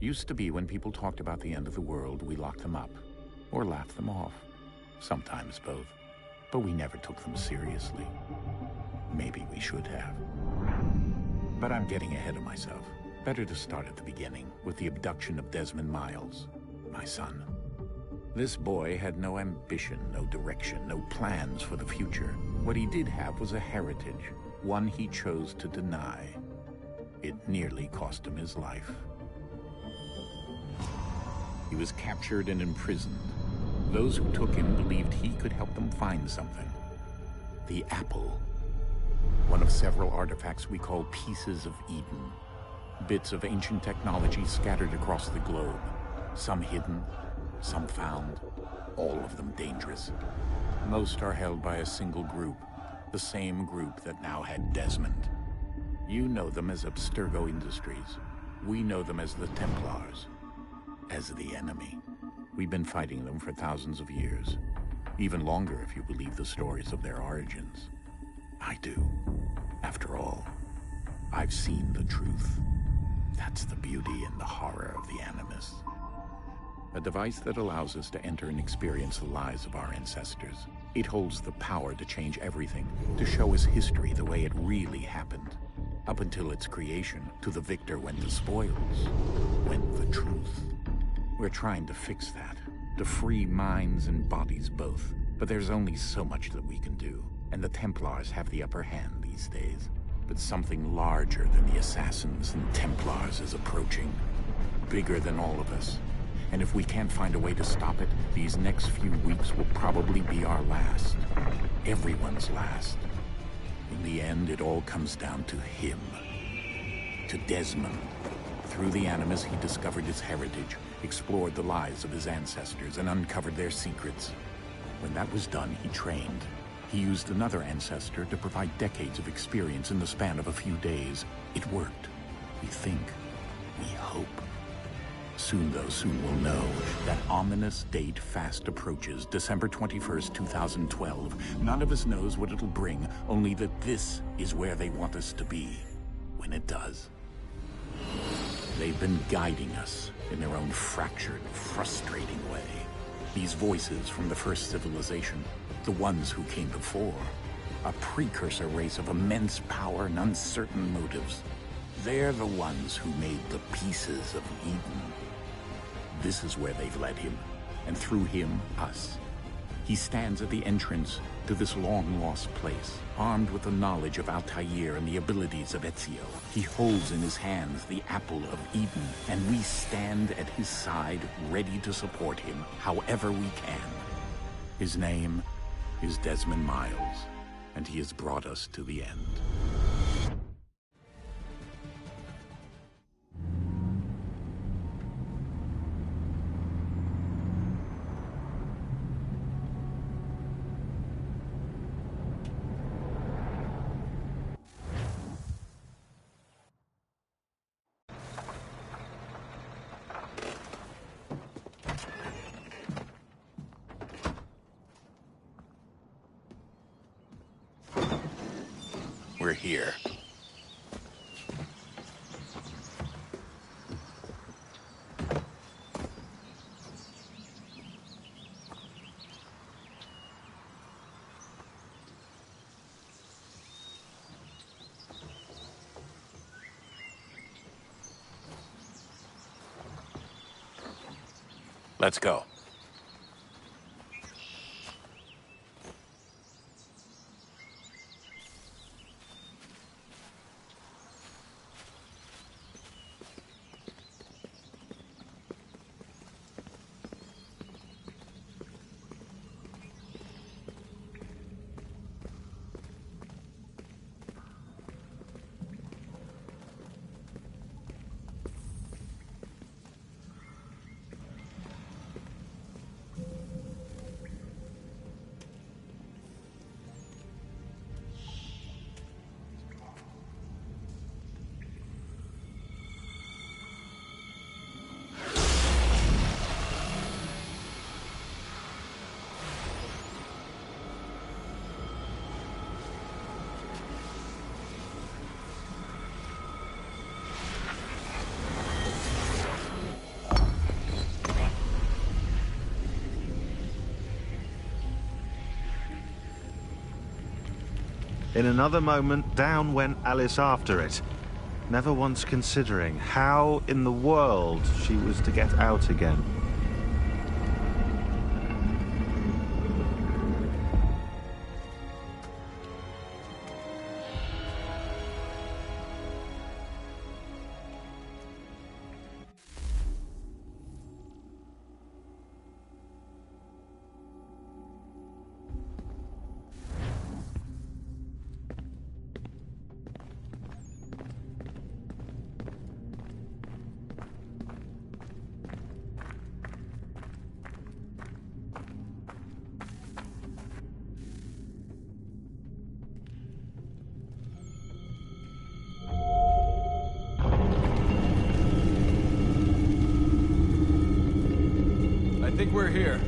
Used to be when people talked about the end of the world, we locked them up or laughed them off. Sometimes both. But we never took them seriously. Maybe we should have. But I'm getting ahead of myself. Better to start at the beginning, with the abduction of Desmond Miles, my son. This boy had no ambition, no direction, no plans for the future. What he did have was a heritage, one he chose to deny. It nearly cost him his life. He was captured and imprisoned. Those who took him believed he could help them find something. The apple. One of several artifacts we call Pieces of Eden. Bits of ancient technology scattered across the globe. Some hidden, some found, all of them dangerous. Most are held by a single group, the same group that now had Desmond. You know them as Abstergo Industries. We know them as the Templars, as the enemy. We've been fighting them for thousands of years, even longer if you believe the stories of their origins. I do. After all, I've seen the truth. That's the beauty and the horror of the Animus. A device that allows us to enter and experience the lives of our ancestors. It holds the power to change everything, to show us history the way it really happened. Up until its creation, to the victor went the spoils, went the truth. We're trying to fix that, to free minds and bodies both. But there's only so much that we can do, and the Templars have the upper hand these days. But something larger than the Assassins and Templars is approaching, bigger than all of us. And if we can't find a way to stop it, these next few weeks will probably be our last. Everyone's last. In the end, it all comes down to him. To Desmond. Through the Animus, he discovered his heritage, explored the lives of his ancestors, and uncovered their secrets. When that was done, he trained. He used another ancestor to provide decades of experience in the span of a few days. It worked. We think. We hope. Soon, though, soon we'll know. That ominous date fast approaches, December 21st, 2012. None of us knows what it'll bring, only that this is where they want us to be, when it does. They've been guiding us in their own fractured, frustrating way. These voices from the first civilization, the ones who came before, a precursor race of immense power and uncertain motives. They're the ones who made the Pieces of Eden. This is where they've led him, and through him, us. He stands at the entrance to this long-lost place, armed with the knowledge of Altair and the abilities of Ezio. He holds in his hands the Apple of Eden, and we stand at his side, ready to support him however we can. His name is Desmond Miles, and he has brought us to the end. We're here. Let's go. In another moment, down went Alice after it, never once considering how in the world she was to get out again. think we're here.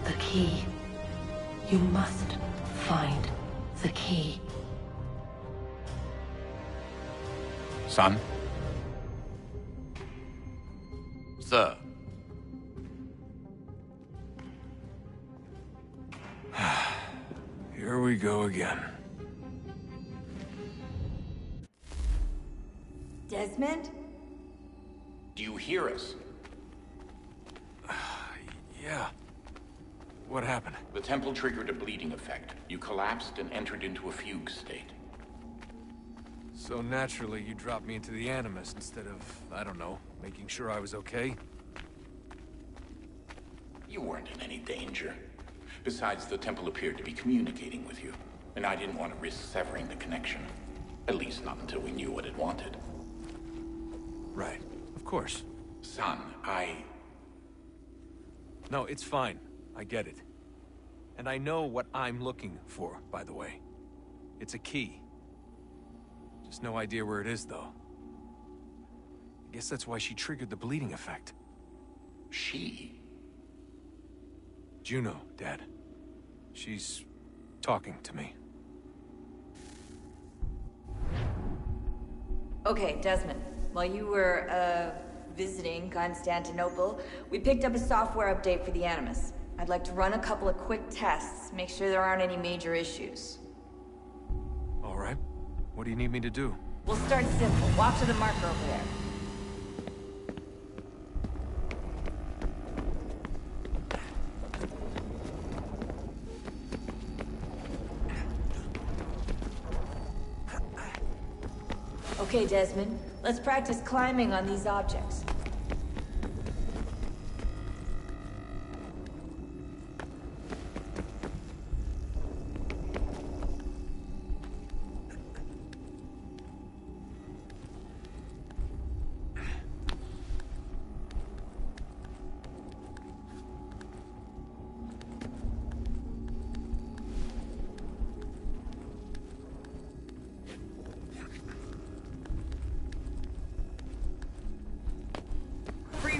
The key. You must find the key. Son? Sir. Here we go again. Desmond? Do you hear us? Yeah. What happened? The temple triggered a bleeding effect. You collapsed and entered into a fugue state. So naturally, you dropped me into the Animus instead of, I don't know, making sure I was okay? You weren't in any danger. Besides, the temple appeared to be communicating with you, and I didn't want to risk severing the connection. At least not until we knew what it wanted. Right. Of course. Son, No, it's fine. I get it. And I know what I'm looking for, by the way. It's a key. Just no idea where it is, though. I guess that's why she triggered the bleeding effect. She? Juno, Dad. She's talking to me. Okay, Desmond. While you were, visiting Constantinople, we picked up a software update for the Animus. I'd like to run a couple of quick tests, make sure there aren't any major issues. All right. What do you need me to do? We'll start simple. Walk to the marker over there. Okay, Desmond. Let's practice climbing on these objects.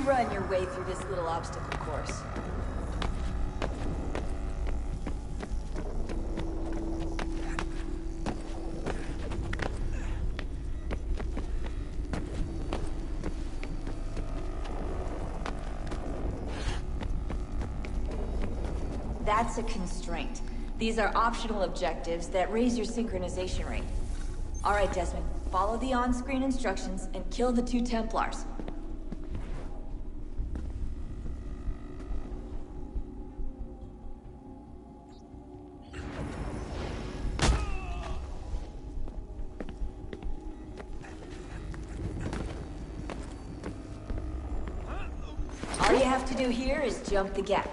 Run your way through this little obstacle course. That's a constraint. These are optional objectives that raise your synchronization rate. All right, Desmond, follow the on-screen instructions and kill the 2 Templars. All you have to do here is jump the gap.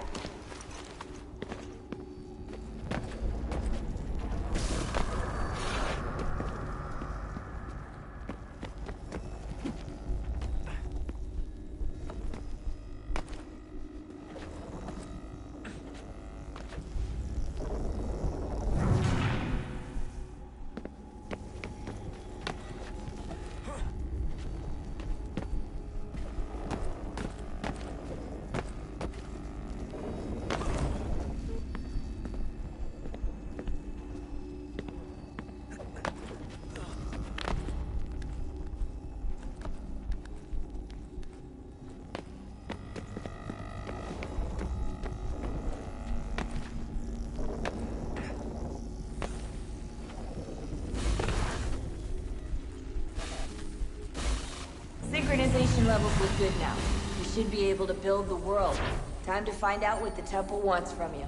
We're good now. We should be able to build the world. Time to find out what the temple wants from you.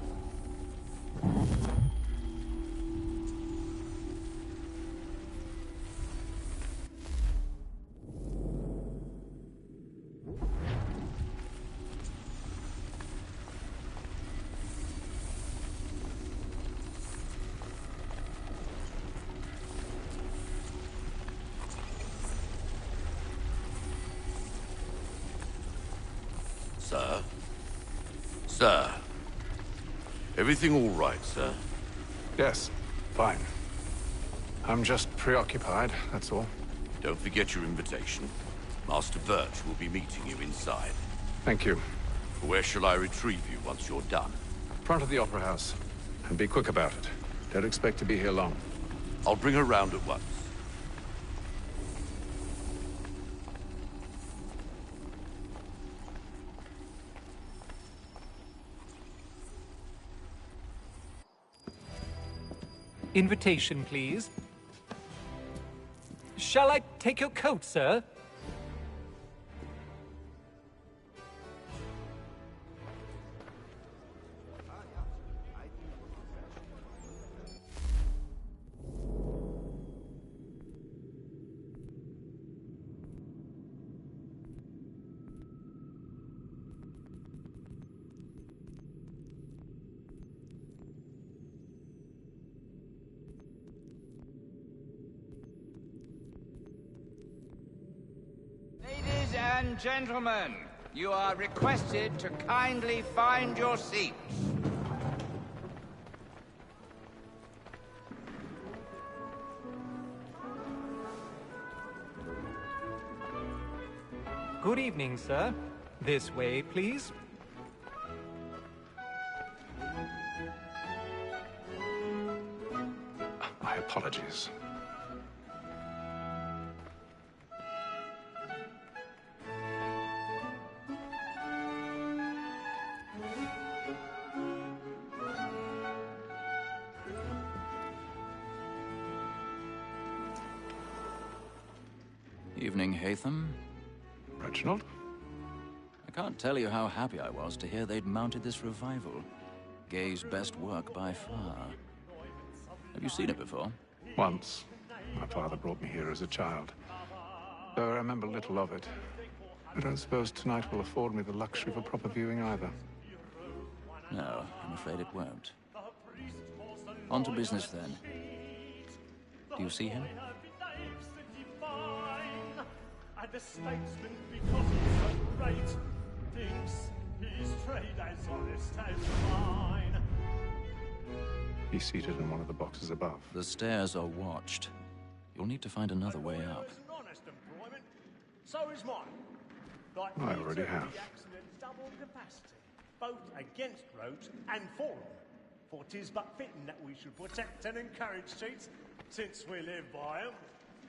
Sir? Sir? Everything all right, sir? Yes, fine. I'm just preoccupied, that's all. Don't forget your invitation. Master Birch will be meeting you inside. Thank you. Where shall I retrieve you once you're done? Front of the Opera House. And be quick about it. Don't expect to be here long. I'll bring her round at once. Invitation, please. Shall I take your coat, sir? Ladies and gentlemen, you are requested to kindly find your seats. Good evening, sir. This way, please. My apologies. Evening, Haytham. Reginald? I can't tell you how happy I was to hear they'd mounted this revival. Gay's best work by far. Have you seen it before? Once. My father brought me here as a child. Though I remember little of it. I don't suppose tonight will afford me the luxury of a proper viewing either. No, I'm afraid it won't. On to business, then. Do you see him? And the statesman, because he's so great, thinks his trade as honest as mine. He's seated in one of the boxes above. The stairs are watched. You'll need to find another way up. It's an honest employment. So is mine. Like I already have. The accident's double capacity, both against roads and for them. For 'tis but fitting that we should protect and encourage cheats, since we live by 'em.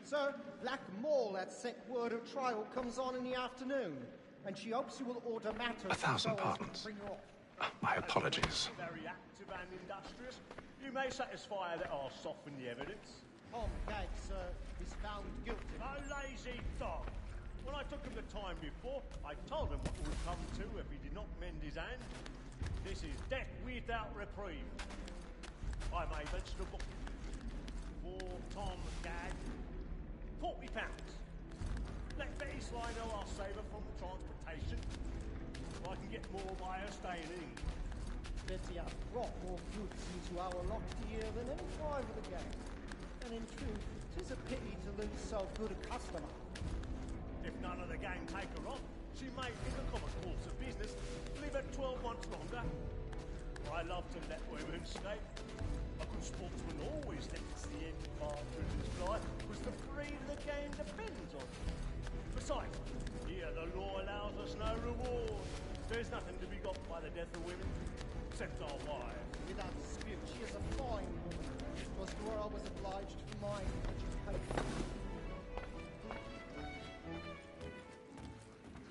Sir, Black Mall had sent word of trial comes on in the afternoon, and she hopes you will order matters. 1,000 pardons. Bring her off. My apologies. Very active and industrious. You may satisfy that I'll soften the evidence. Tom Gag, sir, is found guilty. A lazy dog. When I took him the time before, I told him what would come to if he did not mend his hand. This is death without reprieve. I made vegetable for Tom Gag. £40. Let Betty Sly know I'll save her from the transportation. I can get more by her staying in England. Betty has brought more goods into our locked here than any five of the gang. And in truth, 'tis a pity to lose so good a customer. If none of the gang take her on, she may, in the common course of business, leave her 12 months longer. I love to let women escape. A good sportsman always lets the end after his life, because the breed of the game depends on it. Besides, here the law allows us no reward. There's nothing to be got by the death of women, except our wives. Without dispute, she is a fine woman. It was to her I was obliged for my education.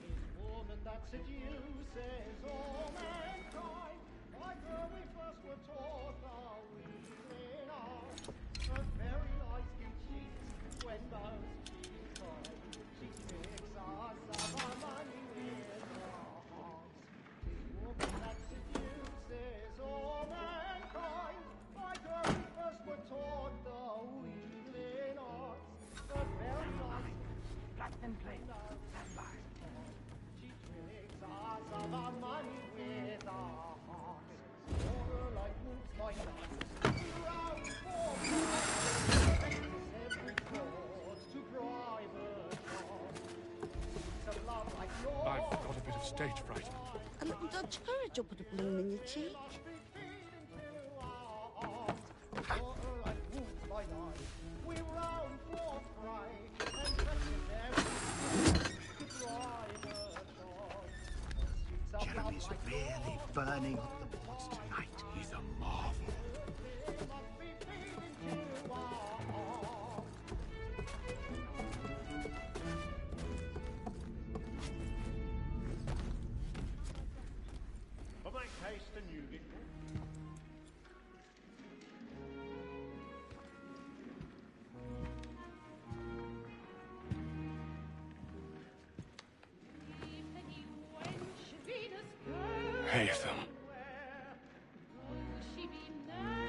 Tis woman that seduces all mankind. Like her we first were taught our reasoning art. But very nicely cheats when most she is kind. She picks us up our money. stage fright. A little Dutch courage will put a bloom in your cheek. Jeremy's really burning up the boards tonight. He's a marvel. But make haste and you get Haytham.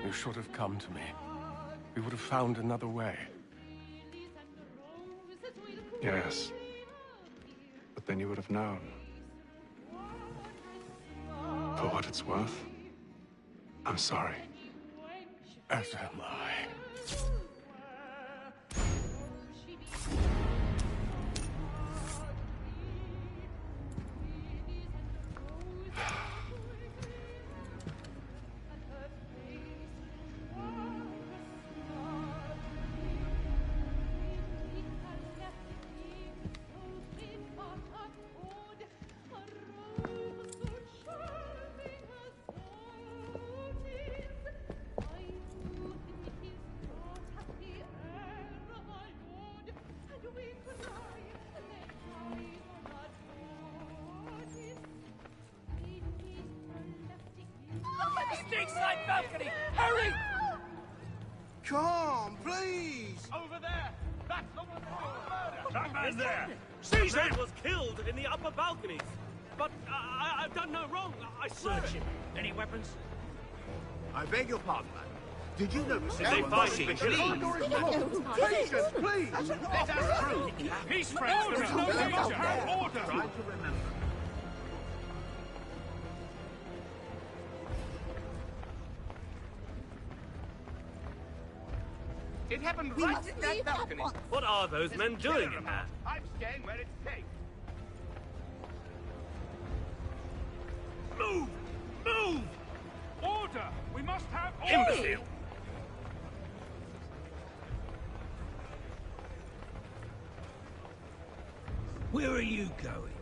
You should have come to me. We would have found another way. Yes. But then you would have known. For what it's worth, I'm sorry. As am I. Steakside balcony! Hurry! Come, please! Over there! That's the one that that man there! Seize him! Was killed in the upper balconies. But I've done no wrong. I swear. Search him. Any weapons? I beg your pardon, madam. Did you notice Did they find him? Patience, please! Let us through! Peace, friends! There is no danger! Order! Try to remember. It happened right in that balcony. What are those men doing in there? I'm staying where it's safe. Move! Move! Order! We must have order! Imbecile! Where are you going?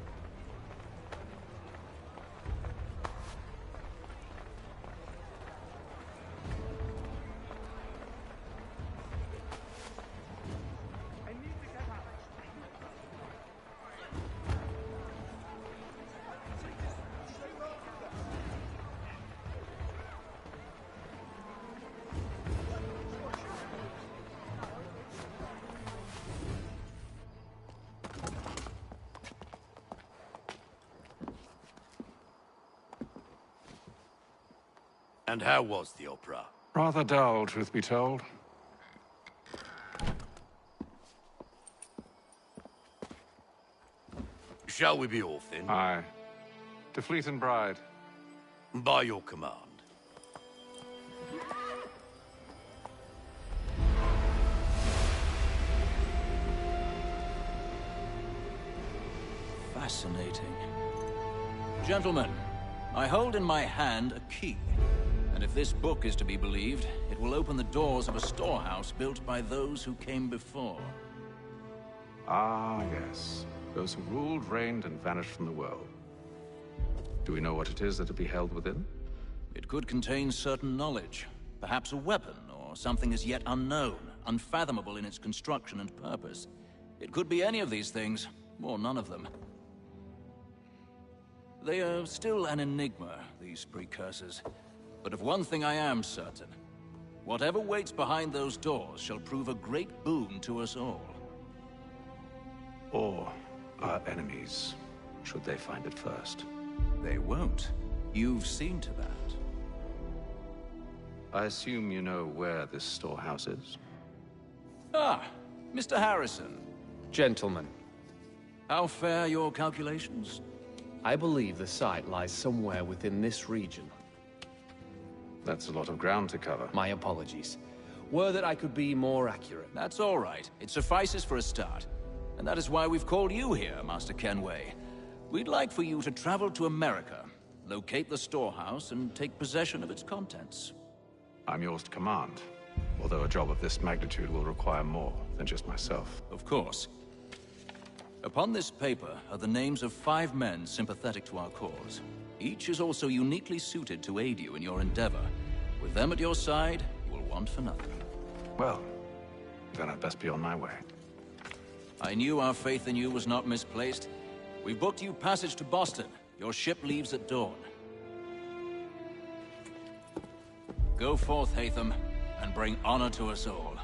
And how was the opera? Rather dull, truth be told. Shall we be off then? Aye. To Fleet and Bride. By your command. Fascinating. Gentlemen, I hold in my hand a key. And if this book is to be believed, it will open the doors of a storehouse built by those who came before. Ah, yes. Those who ruled, reigned, and vanished from the world. Do we know what it is that will be held within? It could contain certain knowledge. Perhaps a weapon, or something as yet unknown, unfathomable in its construction and purpose. It could be any of these things, or none of them. They are still an enigma, these precursors. But of one thing I am certain. Whatever waits behind those doors shall prove a great boon to us all. Or our enemies, should they find it first. They won't. You've seen to that. I assume you know where this storehouse is? Ah, Mr. Harrison. Gentlemen. How fare your calculations? I believe the site lies somewhere within this region. That's a lot of ground to cover. My apologies. Were that I could be more accurate. That's all right. It suffices for a start. And that is why we've called you here, Master Kenway. We'd like for you to travel to America, locate the storehouse, and take possession of its contents. I'm yours to command, although a job of this magnitude will require more than just myself. Of course. Upon this paper are the names of 5 men sympathetic to our cause. Each is also uniquely suited to aid you in your endeavor. With them at your side, you will want for nothing. Well, then I'd best be on my way. I knew our faith in you was not misplaced. We've booked you passage to Boston. Your ship leaves at dawn. Go forth, Haytham, and bring honor to us all.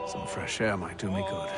Some fresh air might do me good.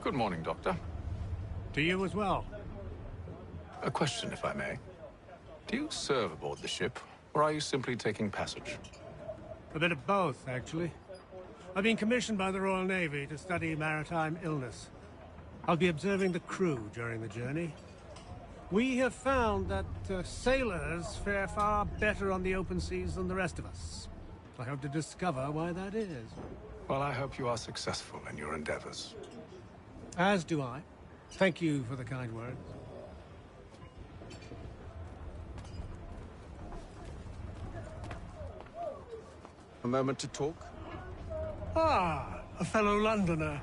Good morning, Doctor. To you as well. A question, if I may. Do you serve aboard the ship, or are you simply taking passage? A bit of both, actually. I've been commissioned by the Royal Navy to study maritime illness. I'll be observing the crew during the journey. We have found that sailors fare far better on the open seas than the rest of us. I hope to discover why that is. Well, I hope you are successful in your endeavors. As do I. Thank you for the kind words. A moment to talk? Ah, a fellow Londoner.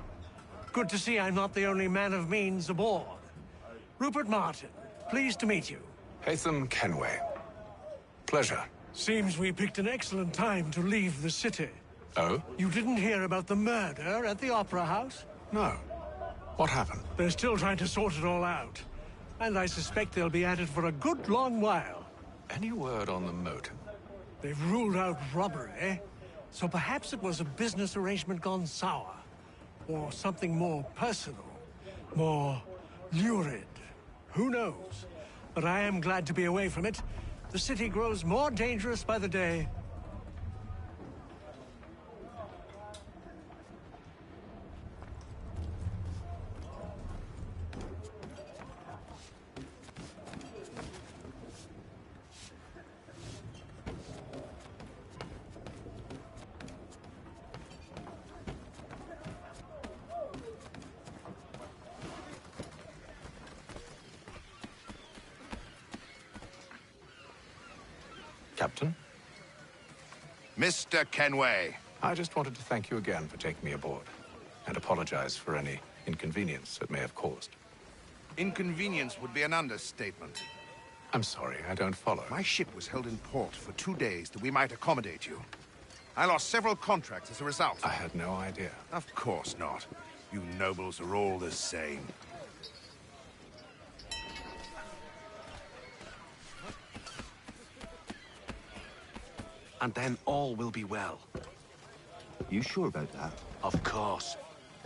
Good to see I'm not the only man of means aboard. Rupert Martin, pleased to meet you. Haytham Kenway. Pleasure. Seems we picked an excellent time to leave the city. Oh? You didn't hear about the murder at the Opera House? No. What happened? They're still trying to sort it all out. And I suspect they'll be at it for a good long while. Any word on the motive? They've ruled out robbery, so perhaps it was a business arrangement gone sour. Or something more personal, more lurid. Who knows? But I am glad to be away from it. The city grows more dangerous by the day. Captain? Mr. Kenway. I just wanted to thank you again for taking me aboard, and apologize for any inconvenience it may have caused. Inconvenience would be an understatement. I'm sorry, I don't follow. My ship was held in port for 2 days that we might accommodate you. I lost several contracts as a result. I had no idea. Of course not. You nobles are all the same. And then all will be well. You sure about that? Of course.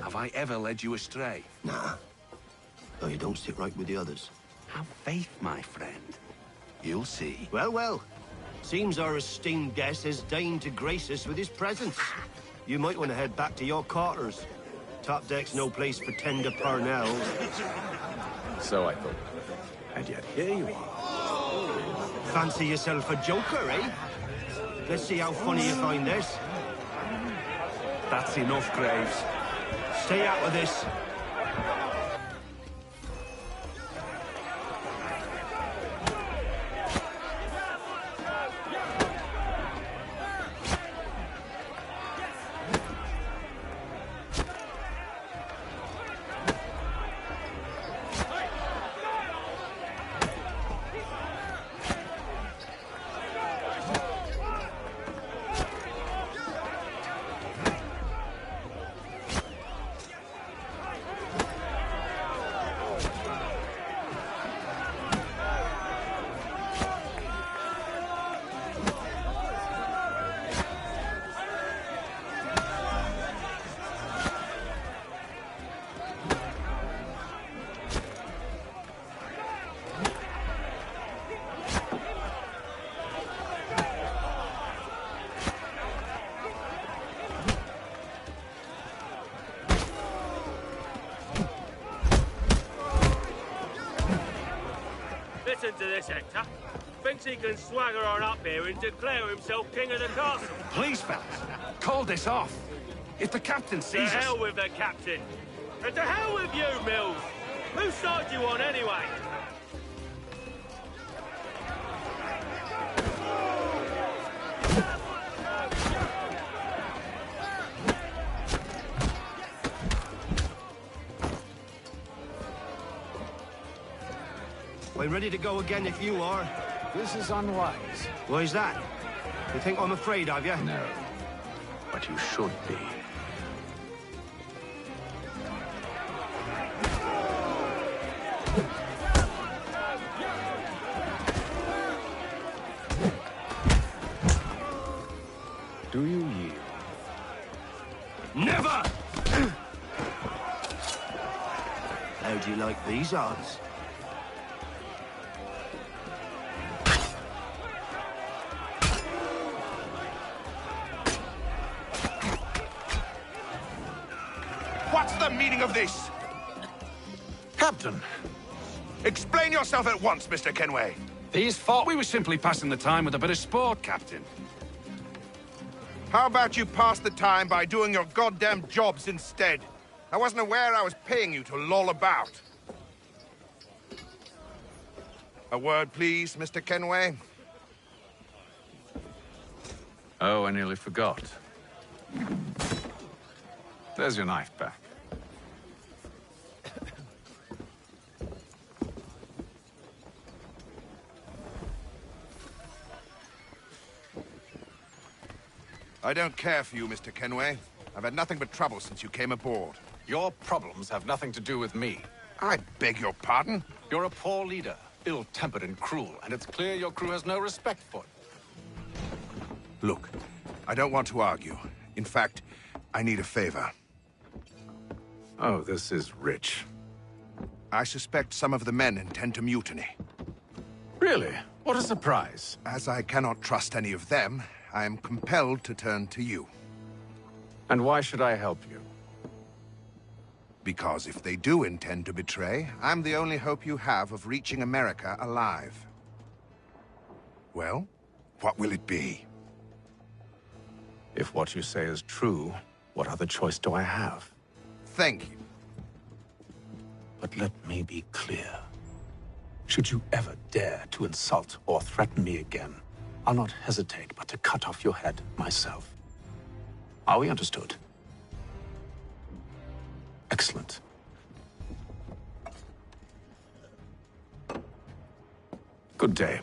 Have I ever led you astray? Nah. Oh, you don't sit right with the others. Have faith, my friend. You'll see. Well, well. Seems our esteemed guest has deigned to grace us with his presence. You might want to head back to your quarters. Top deck's no place for tender parnells. So I thought. And yet here you are. Fancy yourself a joker, eh? Let's see how funny you find this. That's enough, Graves. Stay out of this. Listen to this, Hector. Thinks he can swagger on up here and declare himself king of the castle. Please, fellas, call this off. If the captain To sees us... hell with the captain. And to hell with you, Mills. Whose side you on, anyway? We're ready to go again if you are. This is unwise. Why's that? You think I'm afraid of you? No. But you should be. Do you yield? Never! How do you like these odds? What's the meaning of this? Captain, Explain yourself at once, Mr. Kenway. these thought we were simply passing the time with a bit of sport, Captain. How about you pass the time by doing your goddamn jobs instead? I wasn't aware I was paying you to loll about. A word, please, Mr. Kenway. Oh, I nearly forgot. There's your knife back. I don't care for you, Mr. Kenway. I've had nothing but trouble since you came aboard. Your problems have nothing to do with me. I beg your pardon? You're a poor leader, ill-tempered and cruel, and it's clear your crew has no respect for you. Look, I don't want to argue. In fact, I need a favor. Oh, this is rich. I suspect some of the men intend to mutiny. Really? What a surprise. As I cannot trust any of them, I am compelled to turn to you. And why should I help you? Because if they do intend to betray, I'm the only hope you have of reaching America alive. Well, what will it be? If what you say is true, what other choice do I have? Thank you. But let me be clear. Should you ever dare to insult or threaten me again, I'll not hesitate but to cut off your head myself. Are we understood? Excellent. Good day.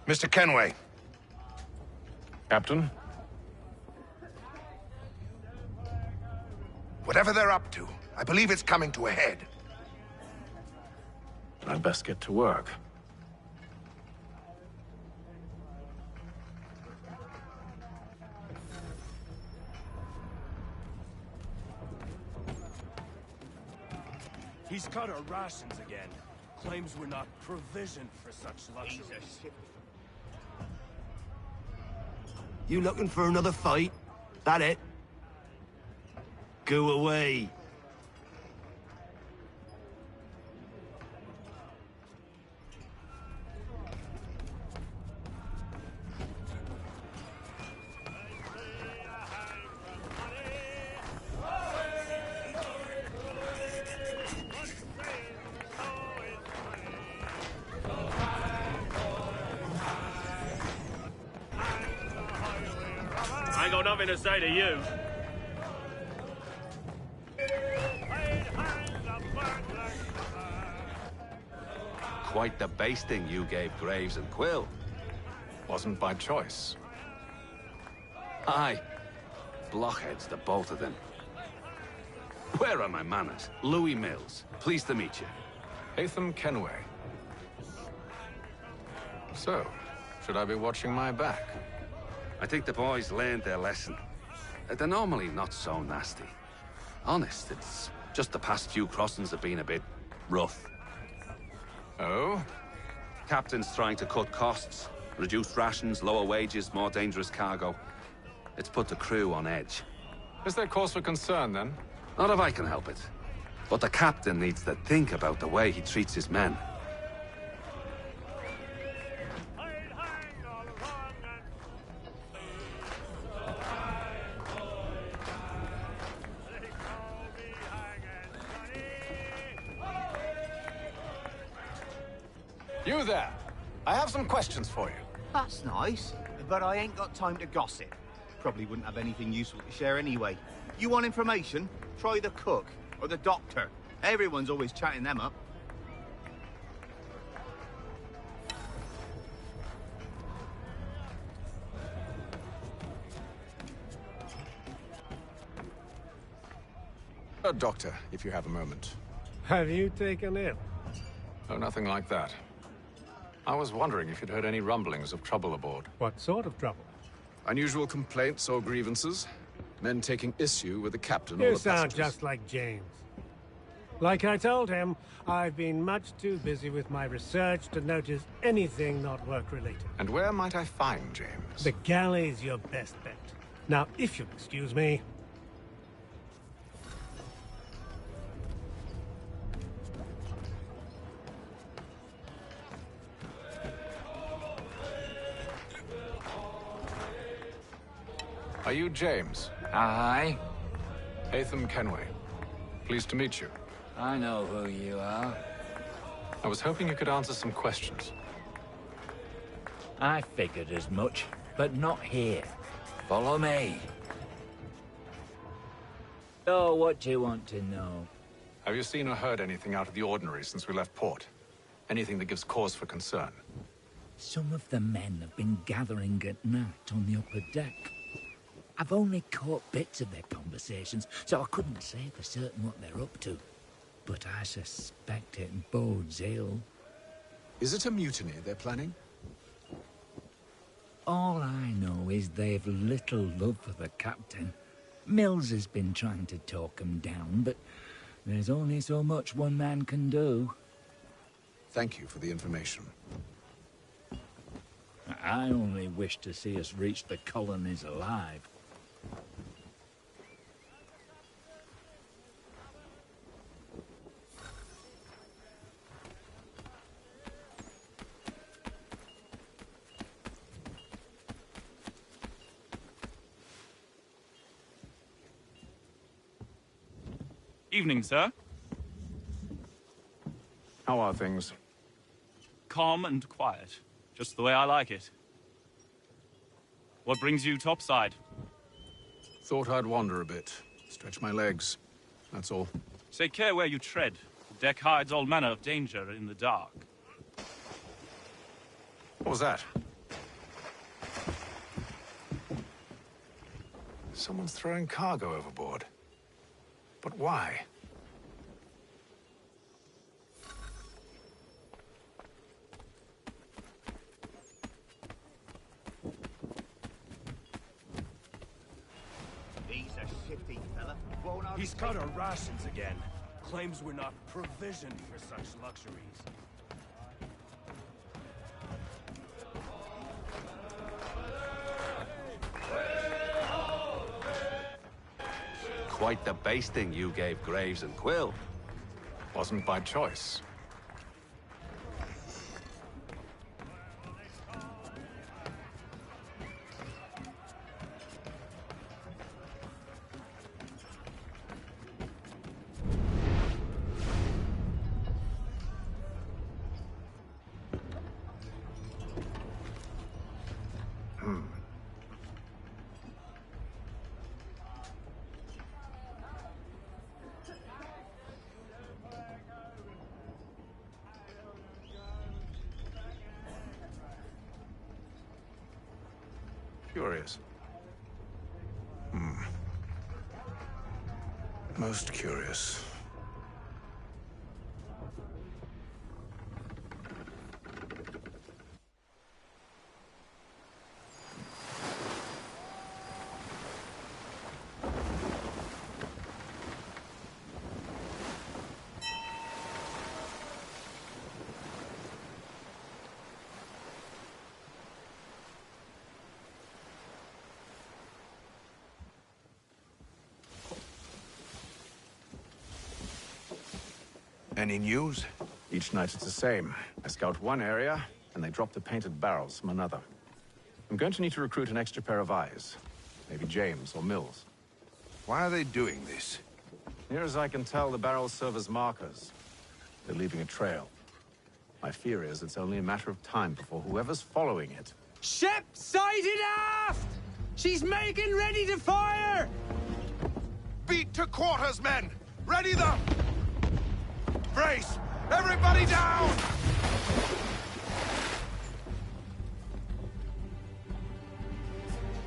Mr. Kenway. Captain? Whatever they're up to, I believe it's coming to a head. I'd best get to work. He's cut our rations again. Claims we're not provisioned for such luxuries. You looking for another fight? That it? Go away. I ain't got nothing to say to you. Quite the basting you gave Graves and Quill. Wasn't by choice. Aye. Blockheads, the both of them. Where are my manners? Louis Mills. Pleased to meet you. Haytham Kenway. So, should I be watching my back? I think the boys learned their lesson. They're normally not so nasty. Honest, it's just the past few crossings have been a bit rough. Oh? Captain's trying to cut costs. Reduced rations, lower wages, more dangerous cargo. It's put the crew on edge. Is there cause for concern, then? Not if I can help it. But the captain needs to think about the way he treats his men. You there! I have some questions for you. That's nice, but I ain't got time to gossip. Probably wouldn't have anything useful to share anyway. You want information? Try the cook or the doctor. Everyone's always chatting them up. Doctor, if you have a moment. Have you taken ill? Oh, nothing like that. I was wondering if you'd heard any rumblings of trouble aboard. What sort of trouble? Unusual complaints or grievances? Men taking issue with the captain or You the sound passengers? just like James. Like I told him, I've been much too busy with my research to notice anything not work-related. And where might I find James? The galley's your best bet. Now, if you'll excuse me... Are you James? Aye. Haytham Kenway. Pleased to meet you. I know who you are. I was hoping you could answer some questions. I figured as much, but not here. Follow me. So, what do you want to know? Have you seen or heard anything out of the ordinary since we left port? Anything that gives cause for concern? Some of the men have been gathering at night on the upper deck. I've only caught bits of their conversations, so I couldn't say for certain what they're up to. But I suspect it bodes ill. Is it a mutiny they're planning? All I know is they've little love for the captain. Mills has been trying to talk him down, but there's only so much one man can do. Thank you for the information. I only wish to see us reach the colonies alive. Evening, sir. How are things? Calm and quiet. Just the way I like it. What brings you topside? Thought I'd wander a bit. Stretch my legs. That's all. Take care where you tread. The deck hides all manner of danger in the dark. What was that? Someone's throwing cargo overboard. But why? He's a shifty fella. He's cut our rations again. Claims we're not provisioned for such luxuries. Quite the basting you gave Graves and Quill. Wasn't by choice. Curious. Most curious. Any news? Each night it's the same. I scout one area, and they drop the painted barrels from another. I'm going to need to recruit an extra pair of eyes. Maybe James or Mills. Why are they doing this? Near as I can tell, the barrels serve as markers. They're leaving a trail. My fear is it's only a matter of time before whoever's following it... Ship sighted aft! She's making ready to fire! Beat to quarters, men! Ready them! Brace! Everybody down!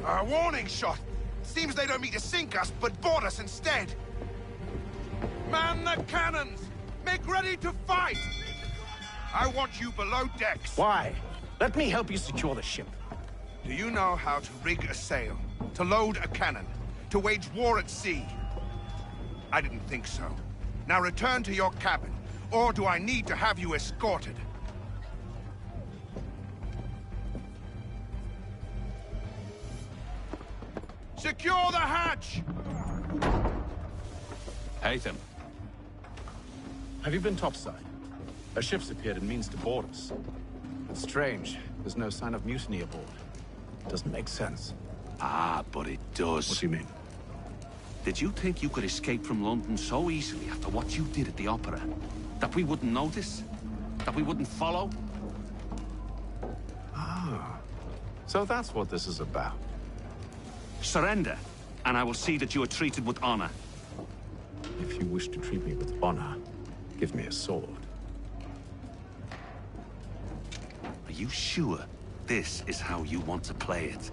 A warning shot! Seems they don't mean to sink us, but board us instead! Man the cannons! Make ready to fight! I want you below decks! Why? Let me help you secure the ship. Do you know how to rig a sail? To load a cannon? To wage war at sea? I didn't think so. Now return to your cabin, or do I need to have you escorted? Secure the hatch! Haytham. Have you been topside? A ship's appeared and means to board us. It's strange. There's no sign of mutiny aboard. Doesn't make sense. Ah, but it does. What do you mean? Did you think you could escape from London so easily after what you did at the Opera? That we wouldn't notice? That we wouldn't follow? Ah. So that's what this is about. Surrender, and I will see that you are treated with honor. If you wish to treat me with honor, give me a sword. Are you sure this is how you want to play it?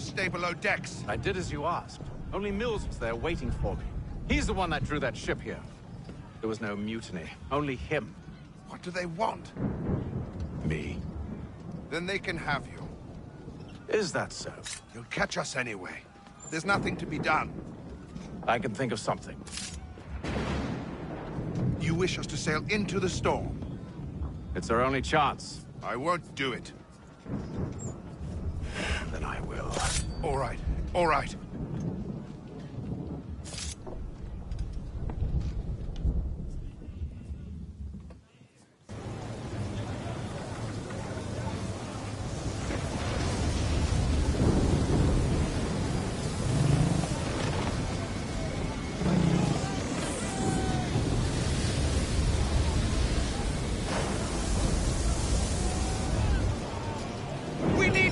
stay below decks. I did as you asked. Only Mills was there waiting for me. He's the one that drew that ship here. There was no mutiny, only him. What do they want? Me. Then they can have you. Is that so? You'll catch us anyway. There's nothing to be done. I can think of something. You wish us to sail into the storm? It's our only chance. I won't do it. Then I will. All right, all right.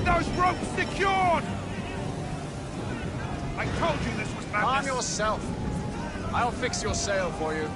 Those ropes secured! I told you this was madness. Calm yourself. I'll fix your sail for you.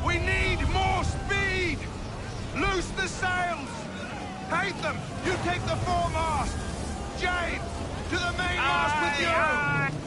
We need more speed! Loose the sails! Haytham, you take the foremast! James, to the mainmast with you!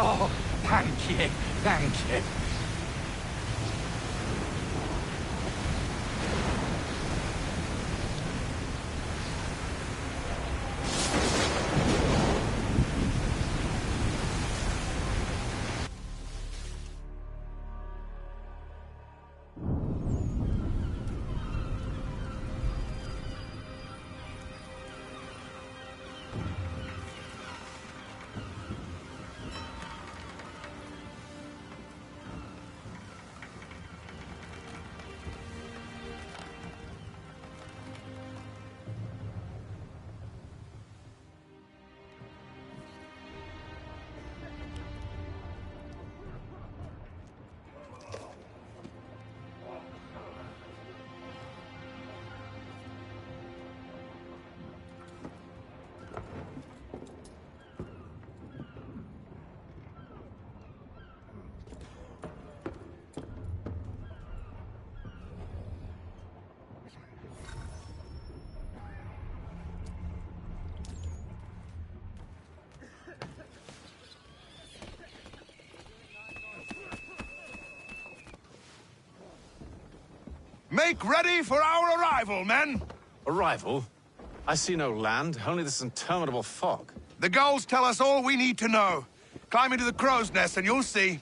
Oh, thank you, thank you. Make ready for our arrival, men! Arrival? I see no land, only this interminable fog. The gulls tell us all we need to know. Climb into the crow's nest and you'll see.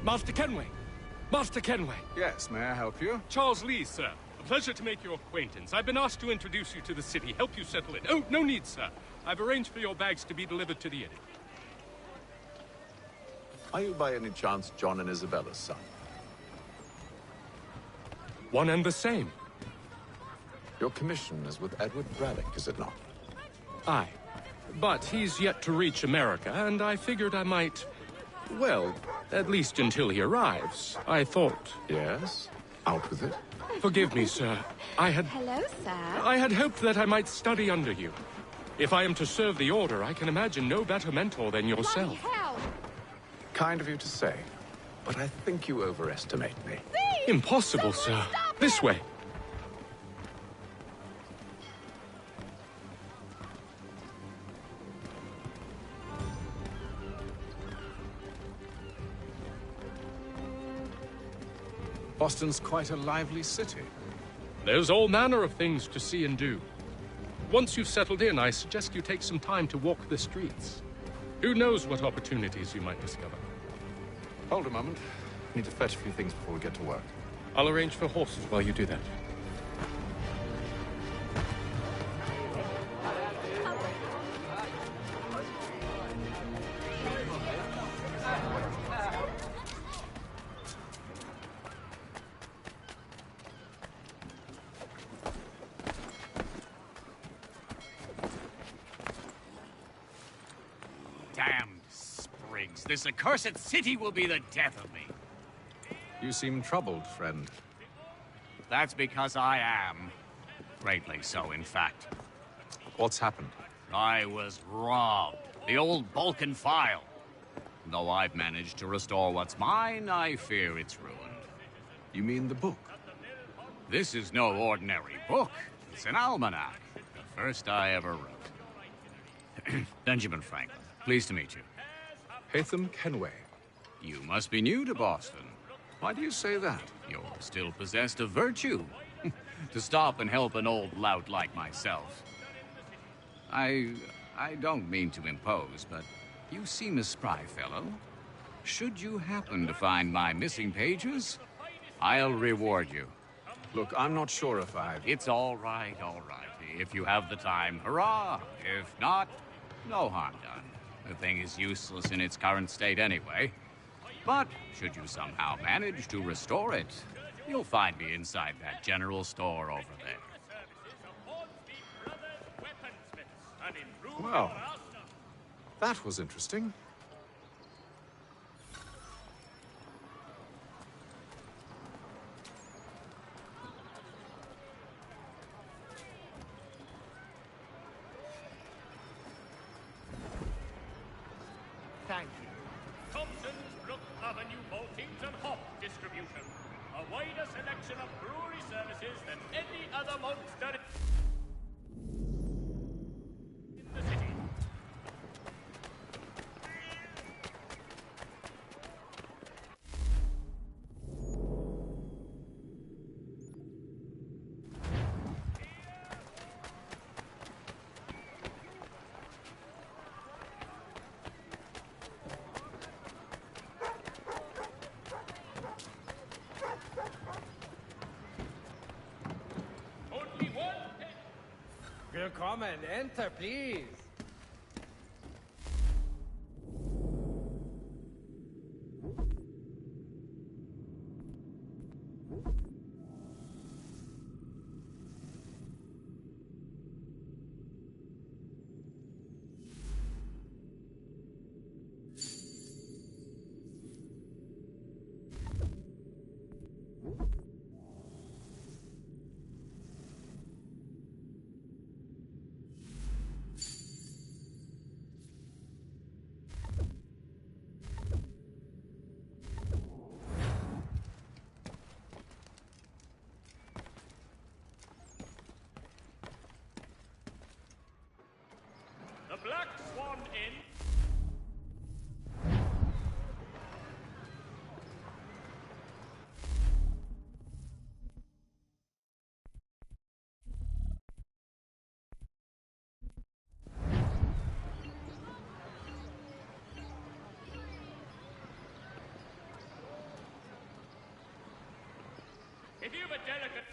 Master Kenway! Master Kenway! Yes, may I help you? Charles Lee, sir. A pleasure to make your acquaintance. I've been asked to introduce you to the city, help you settle in. Oh, no need, sir. I've arranged for your bags to be delivered to the inn. Are you by any chance John and Isabella's son? One and the same. Your commission is with Edward Braddock, is it not? Aye. But he's yet to reach America, and I figured I might... Well, at least until he arrives, I thought. Yes? Out with it. Forgive me, sir. Hello, sir. I had hoped that I might study under you. If I am to serve the Order, I can imagine no better mentor than yourself. Kind of you to say, but I think you overestimate me. Impossible, sir. This way. Boston's quite a lively city. There's all manner of things to see and do. Once you've settled in, I suggest you take some time to walk the streets. Who knows what opportunities you might discover. Hold a moment. Need to fetch a few things before we get to work. I'll arrange for horses while you do that. Damned sprigs. This accursed city will be the death of me. You seem troubled, friend. That's because I am. Greatly so, in fact. What's happened? I was robbed. The old Balkan file. Though I've managed to restore what's mine, I fear it's ruined. You mean the book? This is no ordinary book. It's an almanac. The first I ever wrote. Benjamin Franklin. Pleased to meet you. Haytham Kenway. You must be new to Boston. Why do you say that? You're still possessed of virtue. To stop and help an old lout like myself. I don't mean to impose, but you seem a spry fellow. Should you happen to find my missing pages, I'll reward you. Look, I'm not sure if I've... It's all right, all right. If you have the time, hurrah! If not, no harm done. The thing is useless in its current state anyway. But should you somehow manage to restore it, you'll find me inside that general store over there. Well, that was interesting. execution. A wider selection of brewery services than any other monster in the city. Willkommen, enter, please. The Black Swan Inn. If you've a delicate...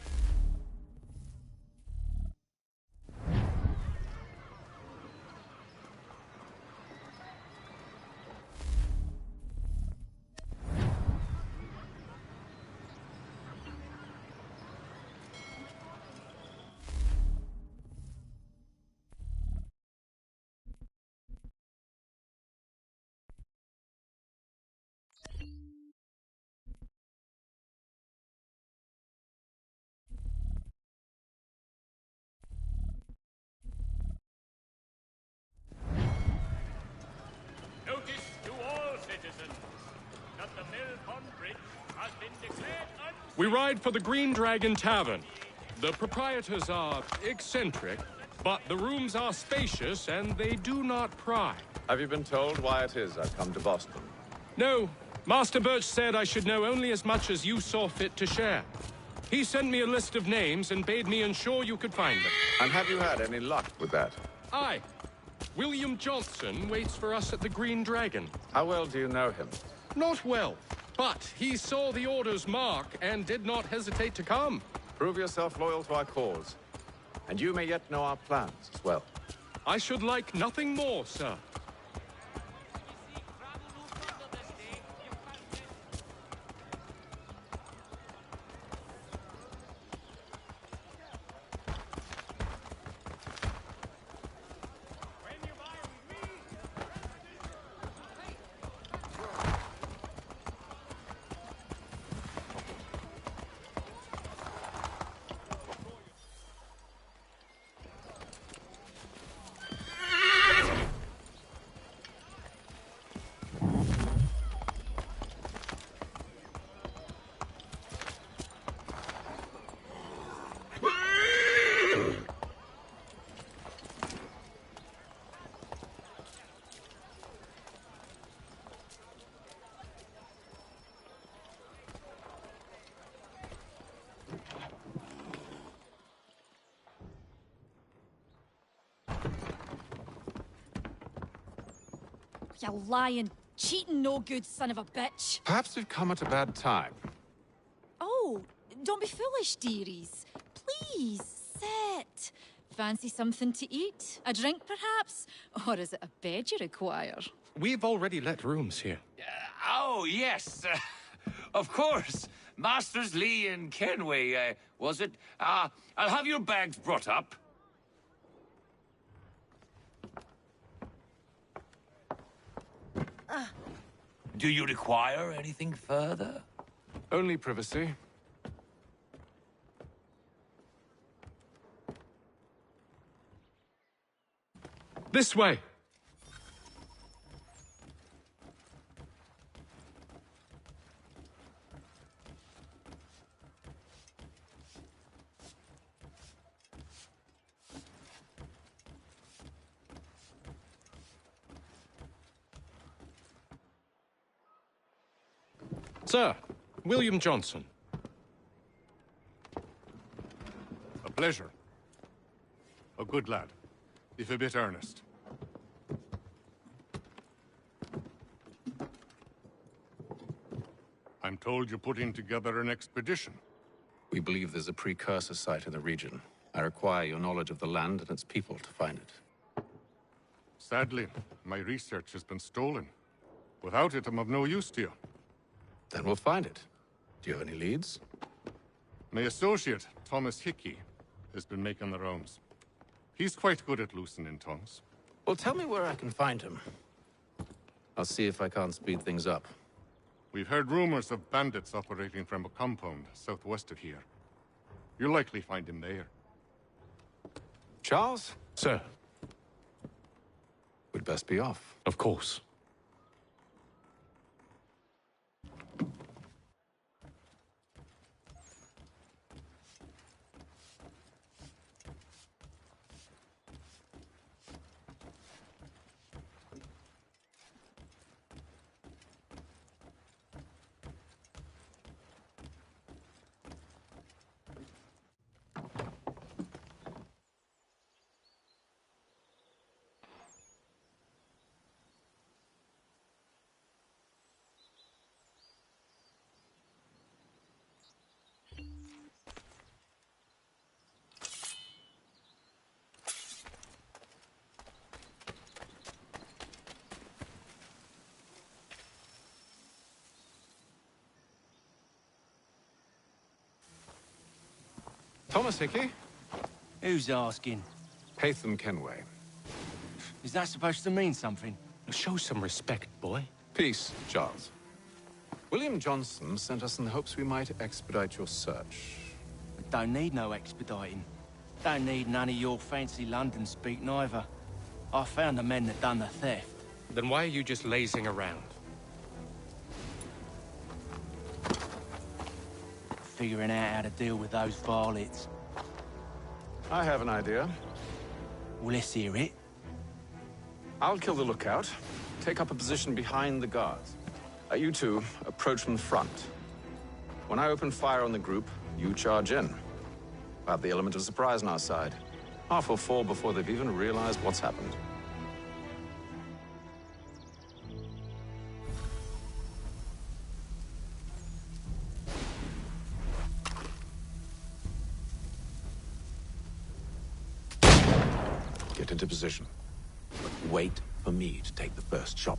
Notice to all citizens that the Mill Pond Bridge has been declared We ride for the Green Dragon Tavern. The proprietors are eccentric, but the rooms are spacious and they do not pry. Have you been told why it is I've come to Boston? No. Master Birch said I should know only as much as you saw fit to share. He sent me a list of names and bade me ensure you could find them. And have you had any luck with that? Aye. William Johnson waits for us at the Green Dragon. How well do you know him? Not well, but he saw the order's mark and did not hesitate to come. Prove yourself loyal to our cause, and you may yet know our plans as well. I should like nothing more, sir. You lying, cheating, no good son of a bitch. Perhaps we've come at a bad time. Oh, don't be foolish, dearies. Please, sit. Fancy something to eat? A drink, perhaps? Or is it a bed you require? We've already let rooms here. Oh, yes. Of course. Masters Lee and Kenway, was it? I'll have your bags brought up. Do you require anything further? Only privacy. This way. Sir, William Johnson. A pleasure. A good lad, if a bit earnest. I'm told you're putting together an expedition. We believe there's a precursor site in the region. I require your knowledge of the land and its people to find it. Sadly, my research has been stolen. Without it, I'm of no use to you. Then we'll find it. Do you have any leads? My associate, Thomas Hickey, has been making the rounds. He's quite good at loosening tongues. Well, tell me where I can find him. I'll see if I can't speed things up. We've heard rumors of bandits operating from a compound southwest of here. You'll likely find him there. Charles? Sir. We'd best be off. Of course. Thomas Hickey? Who's asking? Haytham Kenway. Is that supposed to mean something? Show some respect, boy. Peace, Charles. William Johnson sent us in the hopes we might expedite your search. Don't need no expediting. Don't need none of your fancy London speak neither. I found the men that done the theft. Then why are you just lazing around? Figuring out how to deal with those varlets. I have an idea. Well, let's hear it. I'll kill the lookout, take up a position behind the guards. You two approach from the front. When I open fire on the group, you charge in. I have the element of surprise on our side. Half will fall before they've even realized what's happened. Get into position. But wait for me to take the first shot.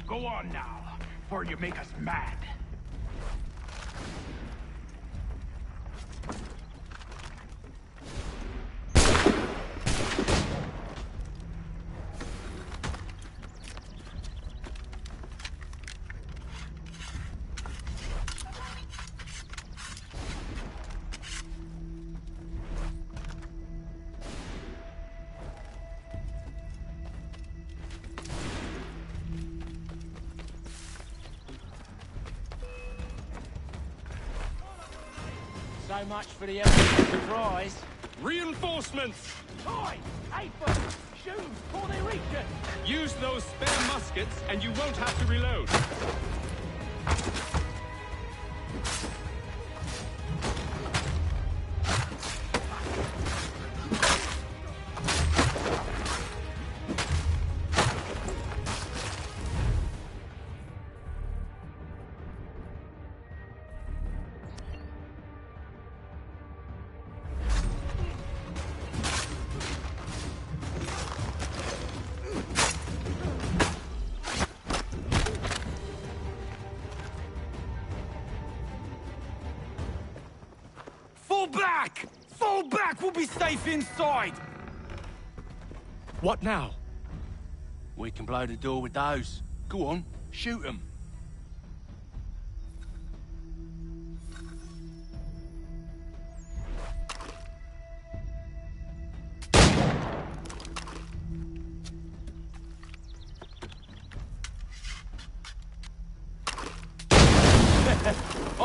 Go on now, before you make us mad. So much for the element of surprise. Reinforcements! Oi! Haytham! Shoot before they reach it! Use those spare muskets and you won't have to reload. Fall back! Fall back! We'll be safe inside! What now? We can blow the door with those. Go on, shoot them.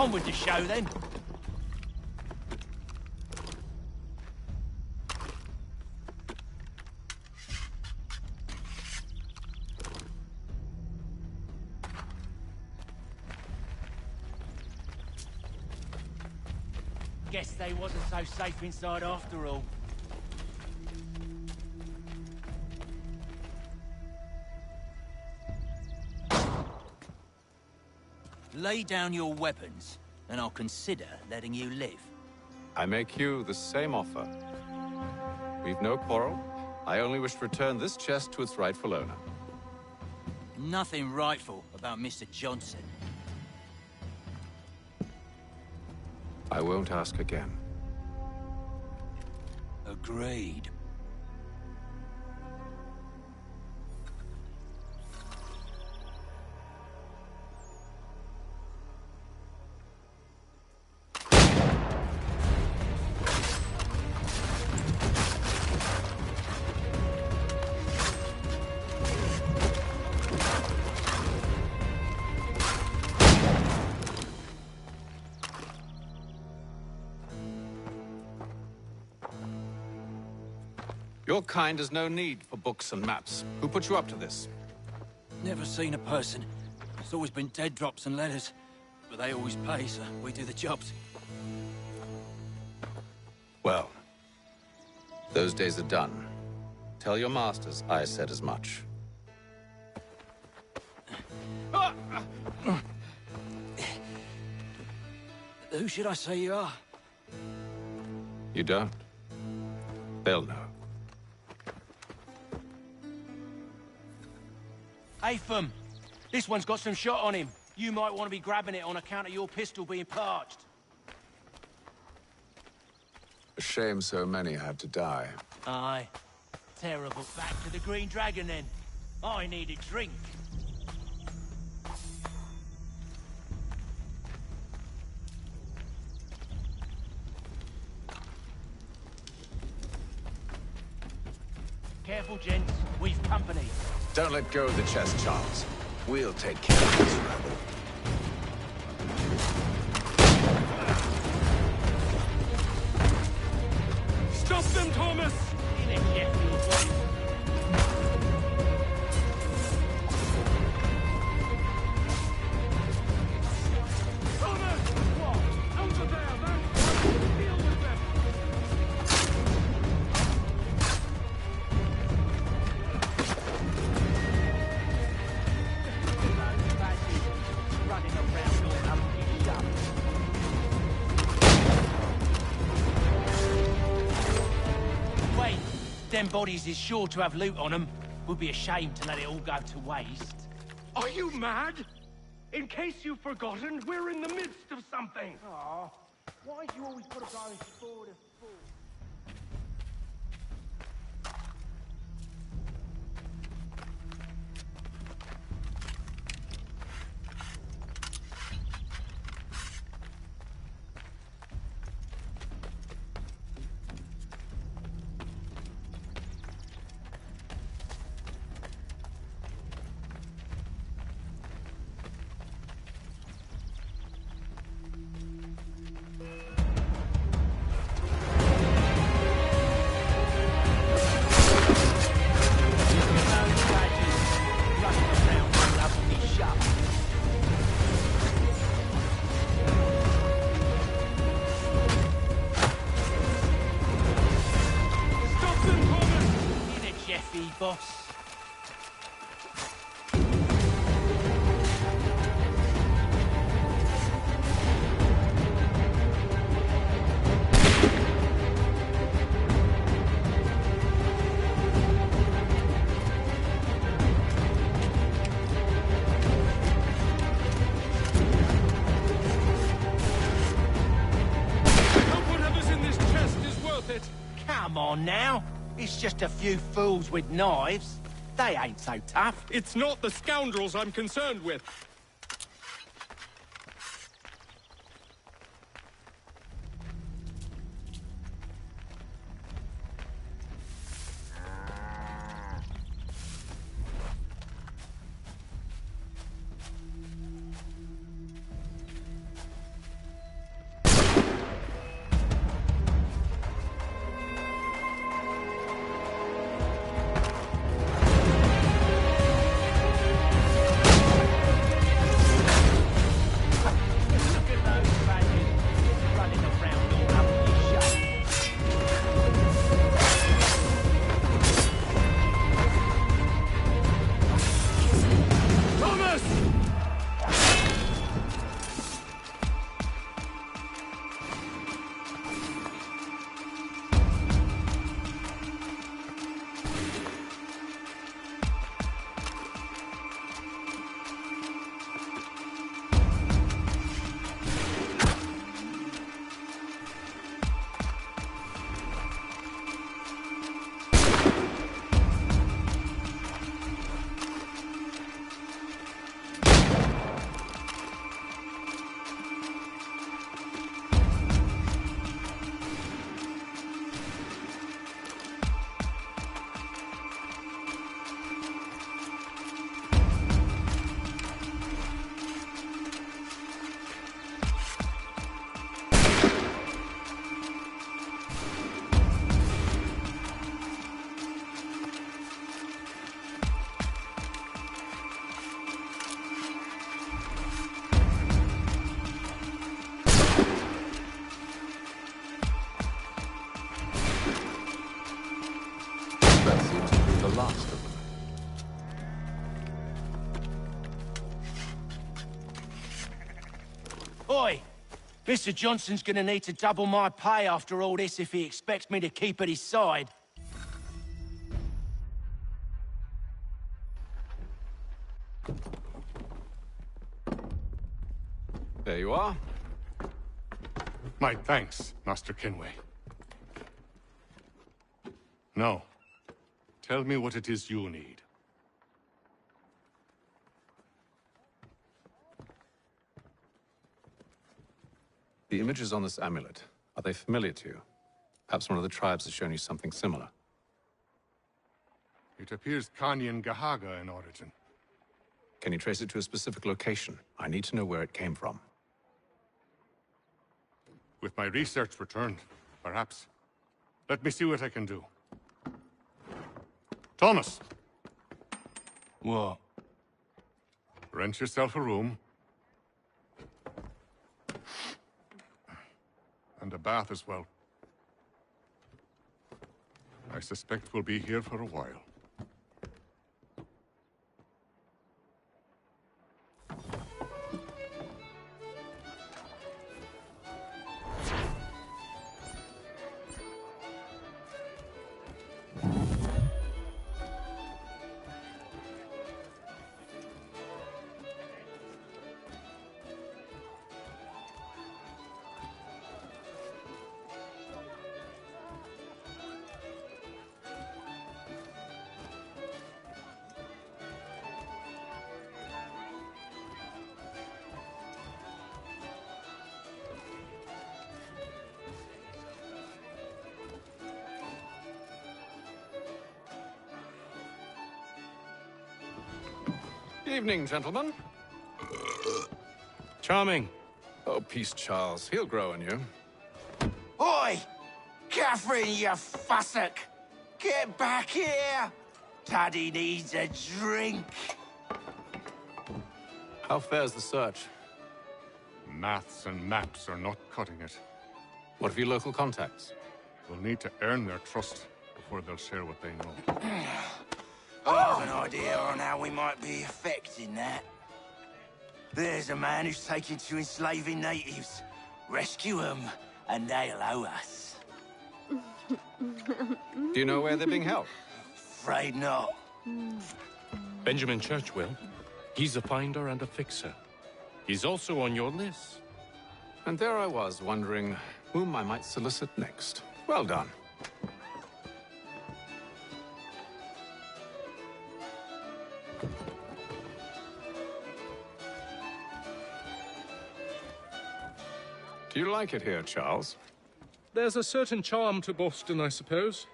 On with the show, then. Guess they wasn't so safe inside after all. Lay down your weapons, and I'll consider letting you live. I make you the same offer. We've no quarrel. I only wish to return this chest to its rightful owner. Nothing rightful about Mr. Johnson. I won't ask again. Agreed. Your kind has no need for books and maps. Who put you up to this? Never seen a person. It's always been dead drops and letters. But they always pay, so we do the jobs. Well, those days are done. Tell your masters I said as much. Who should I say you are? You don't. They'll know. Atham, this one's got some shot on him. You might want to be grabbing it on account of your pistol being parched. A shame so many had to die. Aye. Terrible. Back to the Green Dragon, then. I need a drink. Careful, gents. We've company. Don't let go of the chest, Charles. We'll take care of this rebel. Stop them, Thomas! Them bodies is sure to have loot on them. Would be a shame to let it all go to waste. Are you mad? In case you've forgotten, we're in the midst of something. Aw, why do you always put a guy forward a fool? Boss. Whatever's in this chest is worth it. Come on now. It's just a few fools with knives. They ain't so tough. It's not the scoundrels I'm concerned with. Oi! Mr. Johnson's gonna need to double my pay after all this if he expects me to keep at his side. There you are. My thanks, Master Kenway. Now, tell me what it is you need. The images on this amulet, are they familiar to you? Perhaps one of the tribes has shown you something similar. It appears Kanyan Gahaga in origin. Can you trace it to a specific location? I need to know where it came from. With my research returned, perhaps. Let me see what I can do. Thomas! What? Rent yourself a room. And a bath as well. I suspect we'll be here for a while. Evening, gentlemen. Charming. Oh, peace, Charles. He'll grow on you. Oi! Catherine, you fussock! Get back here! Paddy needs a drink. How fares the search? Maths and maps are not cutting it. What of your local contacts? We'll need to earn their trust before they'll share what they know. I have an idea on how we might be affecting that. There's a man who's taken to enslaving natives. Rescue them, and they'll owe us. Do you know where they're being held? Afraid not. Benjamin Churchwill. He's a finder and a fixer. He's also on your list. And there I was, wondering whom I might solicit next. Well done. Do you like it here, Charles? There's a certain charm to Boston, I suppose.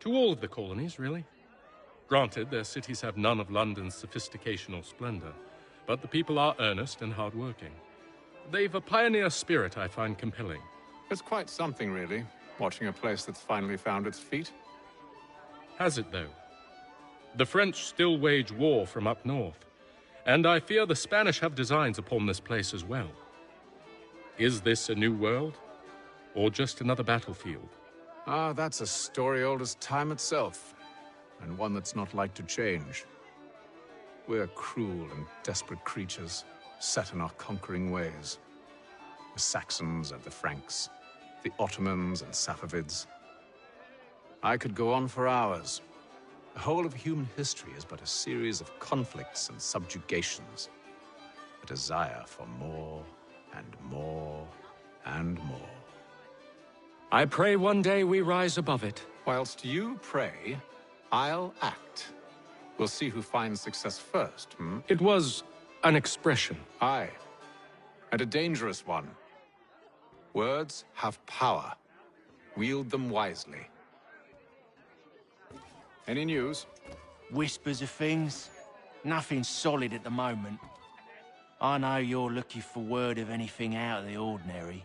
To all of the colonies, really. Granted, their cities have none of London's sophistication or splendor, but the people are earnest and hardworking. They've a pioneer spirit I find compelling. It's quite something, really, watching a place that's finally found its feet. Has it, though? The French still wage war from up north, and I fear the Spanish have designs upon this place as well. Is this a new world, or just another battlefield? Ah, that's a story old as time itself, and one that's not like to change. We're cruel and desperate creatures, set in our conquering ways. The Saxons and the Franks, the Ottomans and Safavids. I could go on for hours. The whole of human history is but a series of conflicts and subjugations. A desire for more and more and more. I pray one day we rise above it. Whilst you pray, I'll act. We'll see who finds success first, hmm? It was an expression. Aye, and a dangerous one. Words have power. Wield them wisely. Any news? Whispers of things. Nothing solid at the moment. I know you're looking for word of anything out of the ordinary.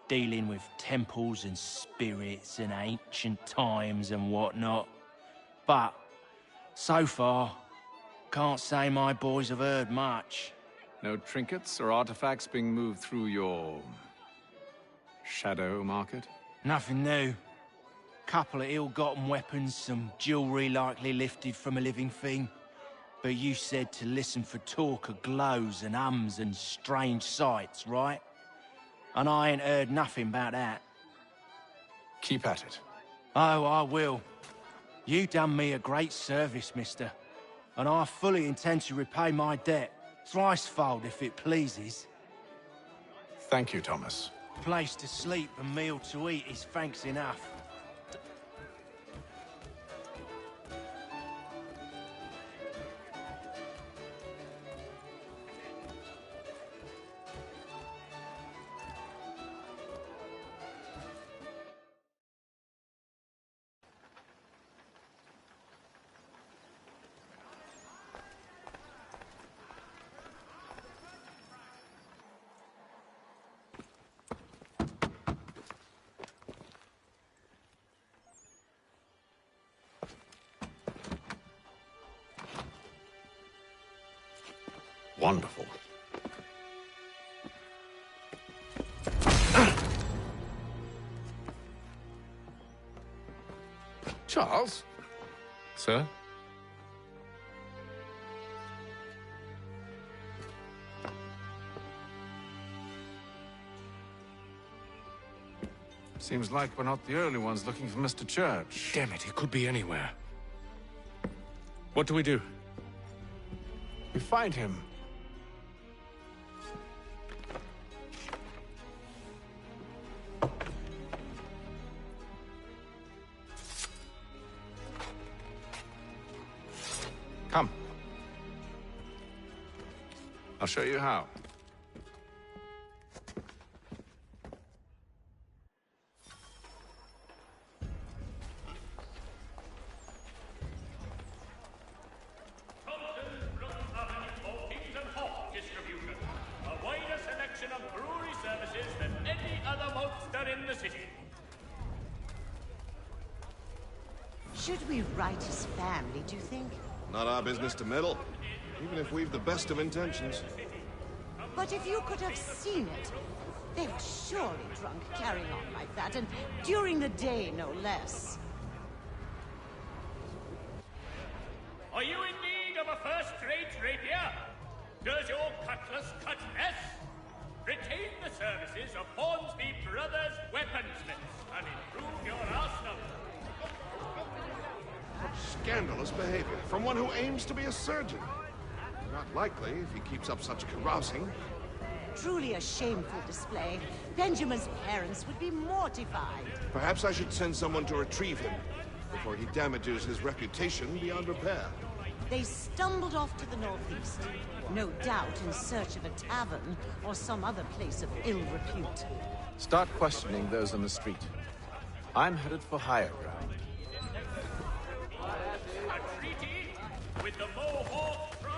Dealing with temples and spirits and ancient times and whatnot. But, so far, can't say my boys have heard much. No trinkets or artifacts being moved through your... shadow market? Nothing new. Couple of ill-gotten weapons, some jewelry likely lifted from a living thing. But you said to listen for talk of glows and ums and strange sights, right? And I ain't heard nothing about that. Keep at it. Oh, I will. You done me a great service, mister. And I fully intend to repay my debt. Thricefold, if it pleases. Thank you, Thomas. Place to sleep and meal to eat is thanks enough. Wonderful. Charles? Sir? Seems like we're not the only ones looking for Mr. Church. Damn it, he could be anywhere. What do we do? We find him. Come. I'll show you how. Should we write his family, do you think? Not our business to meddle, even if we've the best of intentions. But if you could have seen it, they were surely drunk carrying on like that, and during the day, no less. Are you in need of a first-rate rapier? Does your cutlass cut less? Retain the services of Hornsby Brothers Weaponsmiths and improve your arsenal. Scandalous behavior from one who aims to be a surgeon. Not likely if he keeps up such carousing. Truly a shameful display. Benjamin's parents would be mortified. Perhaps I should send someone to retrieve him before he damages his reputation beyond repair. They stumbled off to the northeast, no doubt in search of a tavern or some other place of ill repute. Start questioning those on the street. I'm headed for higher ground. A treaty with the Mohawk tribe.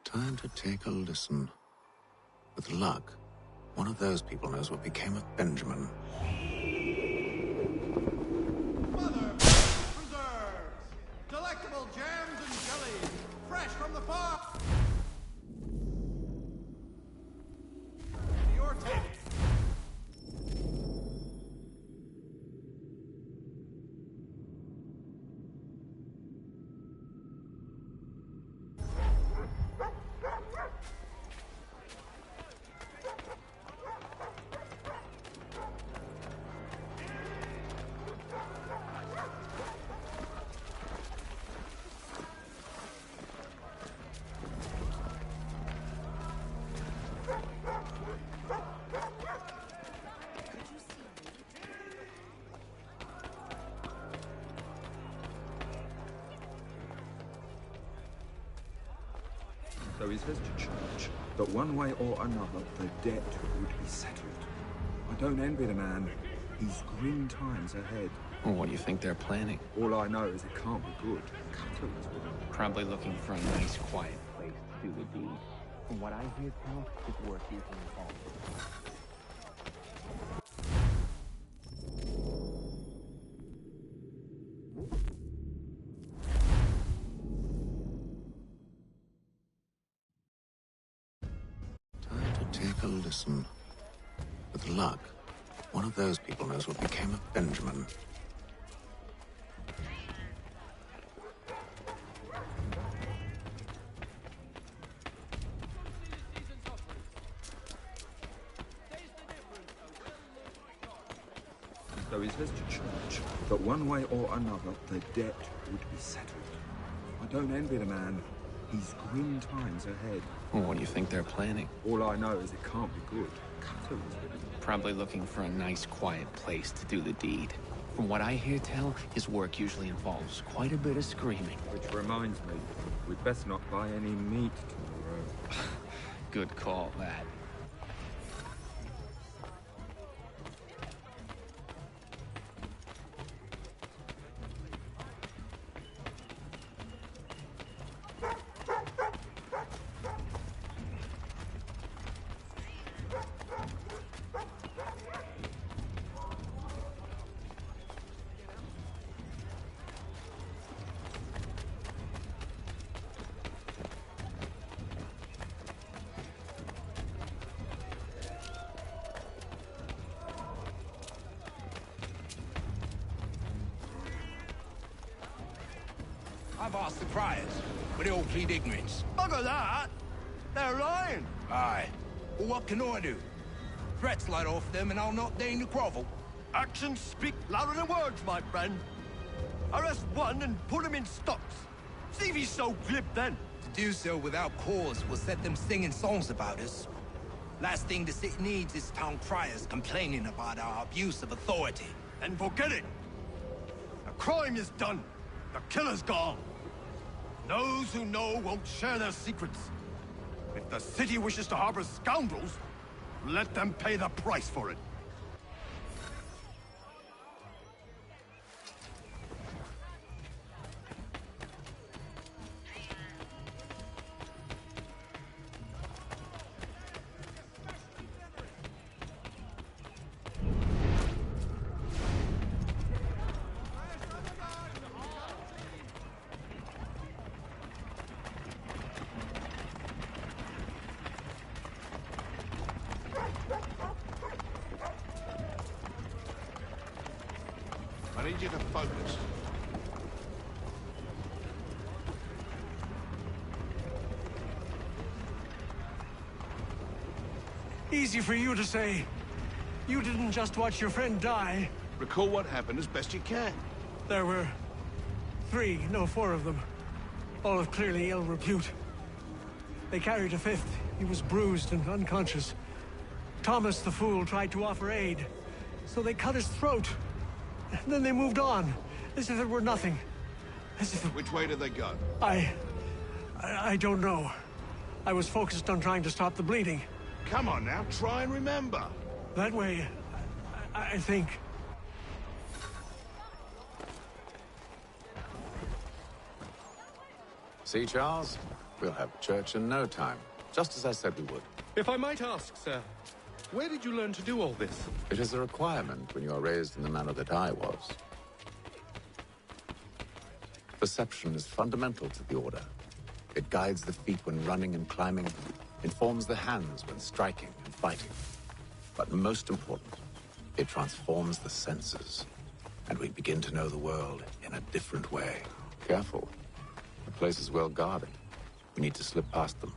Time to take a listen. With luck, one of those people knows what became of Benjamin. Mother preserves! Delectable jams and jellies, fresh from the farm! Your table. So he says to Church that one way or another the debt would be settled. I don't envy the man. He's grim times ahead. Well, what do you think they're planning? All I know is it can't be good. Cutter is with him. Probably looking for a nice, quiet place to do the deed. From what I hear tell, his work usually involves. Time to take a listen. With luck, one of those people knows what became of Benjamin. So he says to Church that one way or another the debt would be settled. I don't envy the man. He's grim times ahead. Well, what do you think they're planning? All I know is it can't be good. Cutter is with him. Probably looking for a nice, quiet place to do the deed. From what I hear tell, his work usually involves quite a bit of screaming. Which reminds me, we'd best not buy any meat tomorrow. Good call, that. I've asked the criers, but they all plead ignorance. Bugger that! They're lying! Aye. Well, what can I do? Threats light off them and I'll not deign to grovel. Actions speak louder than words, my friend. Arrest one and put him in stocks. See if he's so glib then. To do so without cause will set them singing songs about us. Last thing the city needs is town criers complaining about our abuse of authority. Then forget it. The crime is done. The killer's gone. Those who know won't share their secrets. If the city wishes to harbor scoundrels, let them pay the price for it. I need you to focus. Easy for you to say. You didn't just watch your friend die. Recall what happened as best you can. There were four of them. All of clearly ill repute. They carried a fifth. He was bruised and unconscious. Thomas the Fool tried to offer aid, so they cut his throat. And then they moved on, as if it were nothing. As if... Which way did they go? I don't know. I was focused on trying to stop the bleeding. Come on now, try and remember. That way, I think. See, Charles? We'll have church in no time, just as I said we would. If I might ask, sir, where did you learn to do all this? It is a requirement when you are raised in the manner that I was. Perception is fundamental to the Order. It guides the feet when running and climbing, informs the hands when striking and fighting. But most important, it transforms the senses, and we begin to know the world in a different way. Careful. The place is well guarded. We need to slip past them.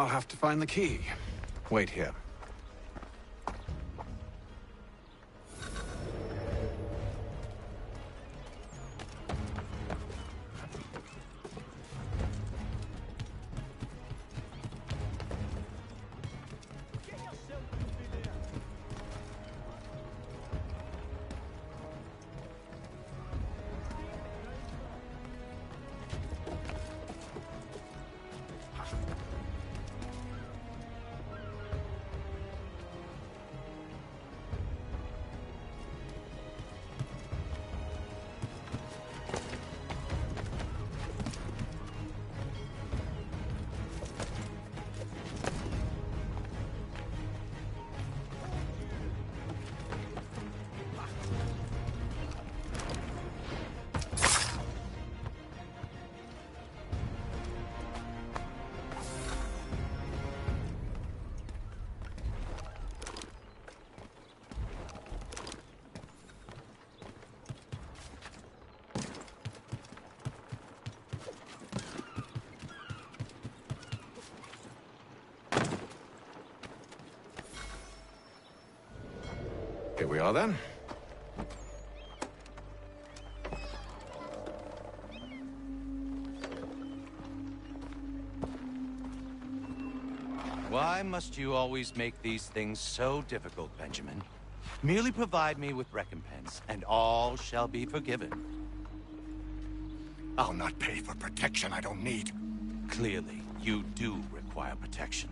I'll have to find the key. Wait here. Here we are, then. Why must you always make these things so difficult, Benjamin? Merely provide me with recompense, and all shall be forgiven. I'll not pay for protection I don't need. Clearly, you do require protection.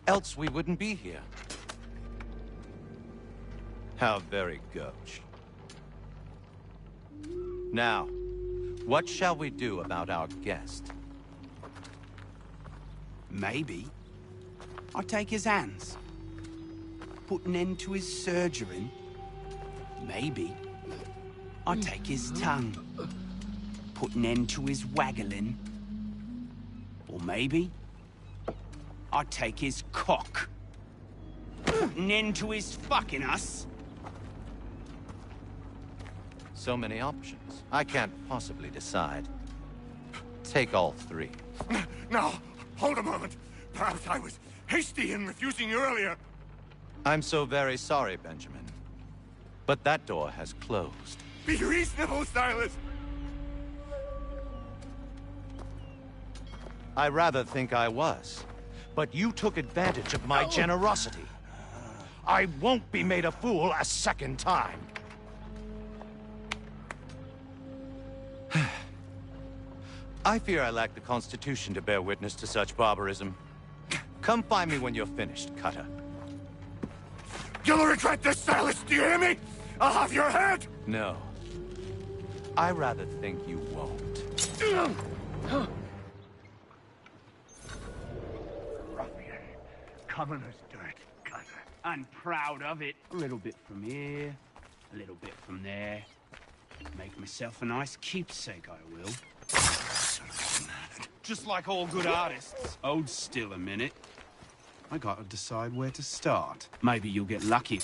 Else we wouldn't be here. How very gauche. Now, what shall we do about our guest? Maybe I take his hands, put an end to his surgering. Maybe I take his tongue, put an end to his waggling. Or maybe I take his cock, put an end to his fucking us. So many options. I can't possibly decide. Take all three. Now, hold a moment. Perhaps I was hasty in refusing you earlier. I'm so very sorry, Benjamin. But that door has closed. Be reasonable, Silas! I rather think I was. But you took advantage of my generosity. I won't be made a fool a second time. I fear I lack the constitution to bear witness to such barbarism. Come find me when you're finished, Cutter. You'll regret this, Silas, do you hear me? I'll have your head! No. I rather think you won't. Ruffian. Commoner's dirt, Cutter. I'm proud of it. A little bit from here, a little bit from there. Make myself a nice keepsake, I will. Just like all good artists. Hold still a minute. I gotta decide where to start. Maybe you'll get lucky.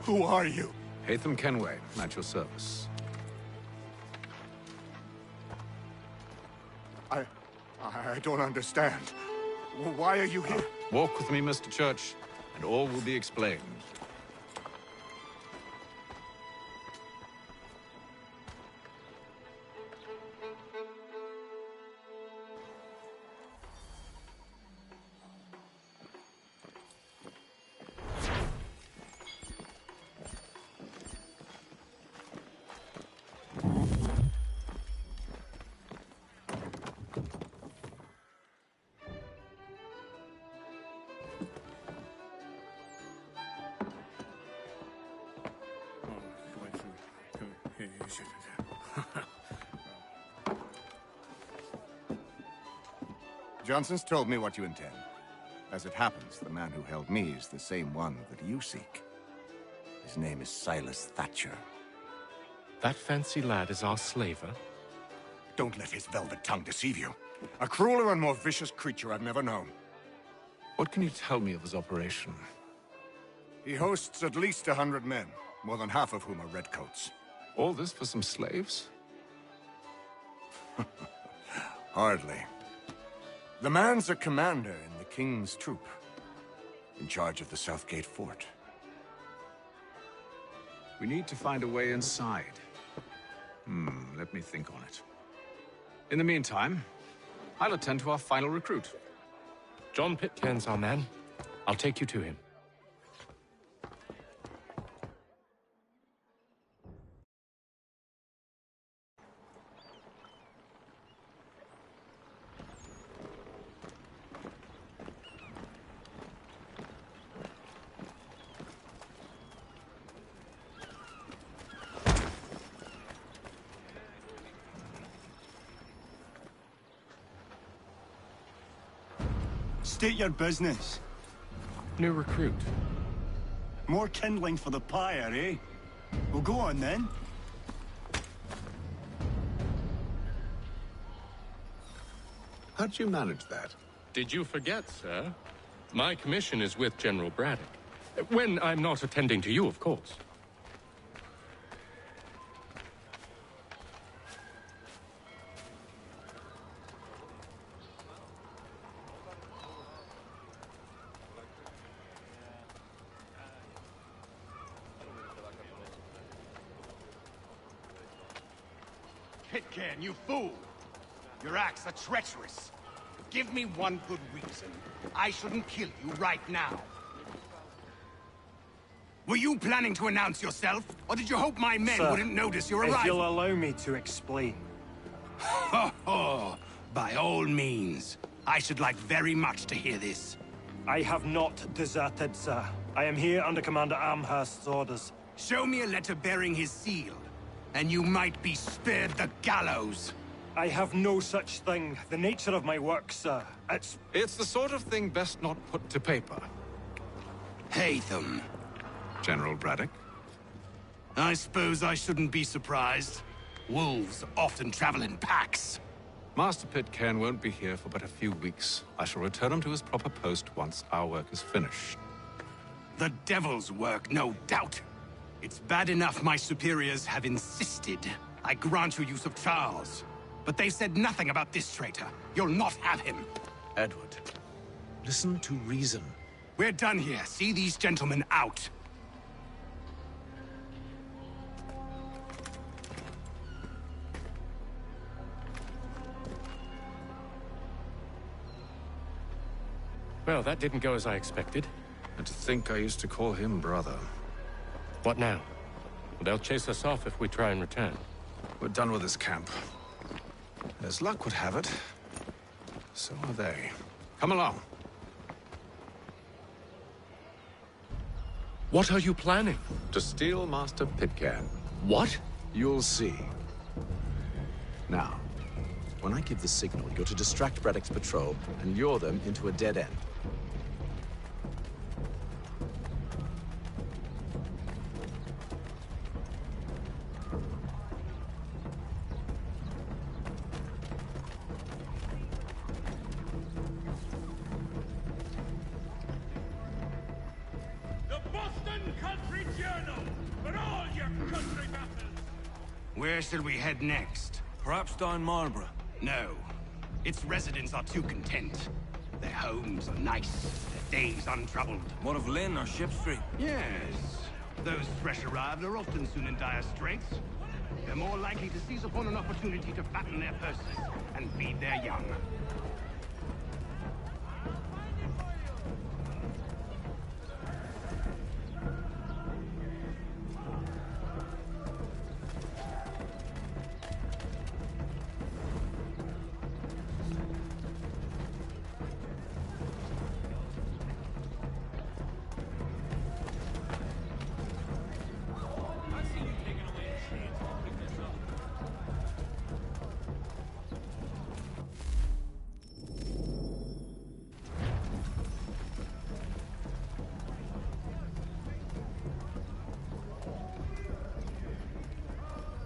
Who are you? Haytham Kenway, at your service. I don't understand. Why are you here? Walk with me, Mr. Church, and all will be explained. Johnson's told me what you intend. As it happens, the man who held me is the same one that you seek. His name is Silas Thatcher. That fancy lad is our slaver? Don't let his velvet tongue deceive you. A crueler and more vicious creature I've never known. What can you tell me of his operation? He hosts at least 100 men. more than half of whom are redcoats. All this for some slaves? Hardly. The man's a commander in the King's troop, in charge of the Southgate Fort. We need to find a way inside. Let me think on it. In the meantime, I'll attend to our final recruit. John Pitcairn's our man. I'll take you to him. State your business. New recruit. More kindling for the pyre, eh? Well, go on then. How'd you manage that? Did you forget, sir? My commission is with General Braddock. When I'm not attending to you, of course. Pitcairn, you fool! Your acts are treacherous. Give me one good reason I shouldn't kill you right now. Were you planning to announce yourself, or did you hope my men wouldn't notice your arrival? If you'll allow me to explain. By all means. I should like very much to hear this. I have not deserted, sir. I am here under Commander Amherst's orders. Show me a letter bearing his seal, and you might be spared the gallows. I have no such thing. The nature of my work, sir, It's the sort of thing best not put to paper. Haytham. General Braddock? I suppose I shouldn't be surprised. Wolves often travel in packs. Master Pitcairn won't be here for but a few weeks. I shall return him to his proper post once our work is finished. The devil's work, no doubt. It's bad enough my superiors have insisted I grant you use of Charles. But they said nothing about this traitor. You'll not have him. Edward, listen to reason. We're done here. See these gentlemen out. Well, that didn't go as I expected. And to think I used to call him brother. What now? Well, they'll chase us off if we try and return. We're done with this camp. As luck would have it, so are they. Come along. What are you planning? To steal Master Pitcairn. What? You'll see. Now, when I give the signal, you're to distract Braddock's patrol and lure them into a dead end. Where shall we head next? Perhaps down Marlborough. No. Its residents are too content. Their homes are nice, their days untroubled. What of Lynn or Ship Street? Yes. Those fresh arrived are often soon in dire straits. They're more likely to seize upon an opportunity to fatten their purses and feed their young.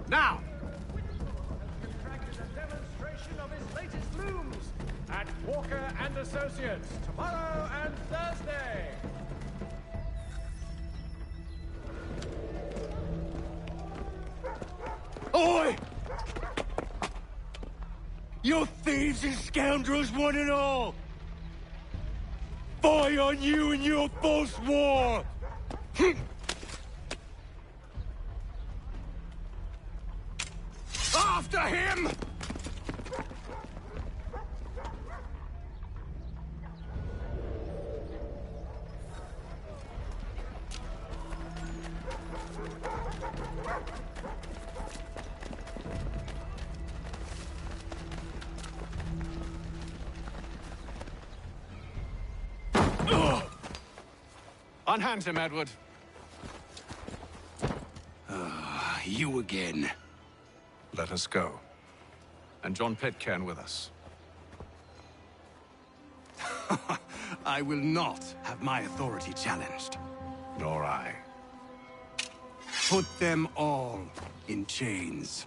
Now! Contracted a demonstration of his latest looms at Walker and Associates tomorrow and Thursday. Oi! You thieves and scoundrels, one and all! Fie on you and your false war! After him! Unhand him, Edward. You again. Let us go. And John Pitcairn with us. I will not have my authority challenged. Nor I. Put them all in chains.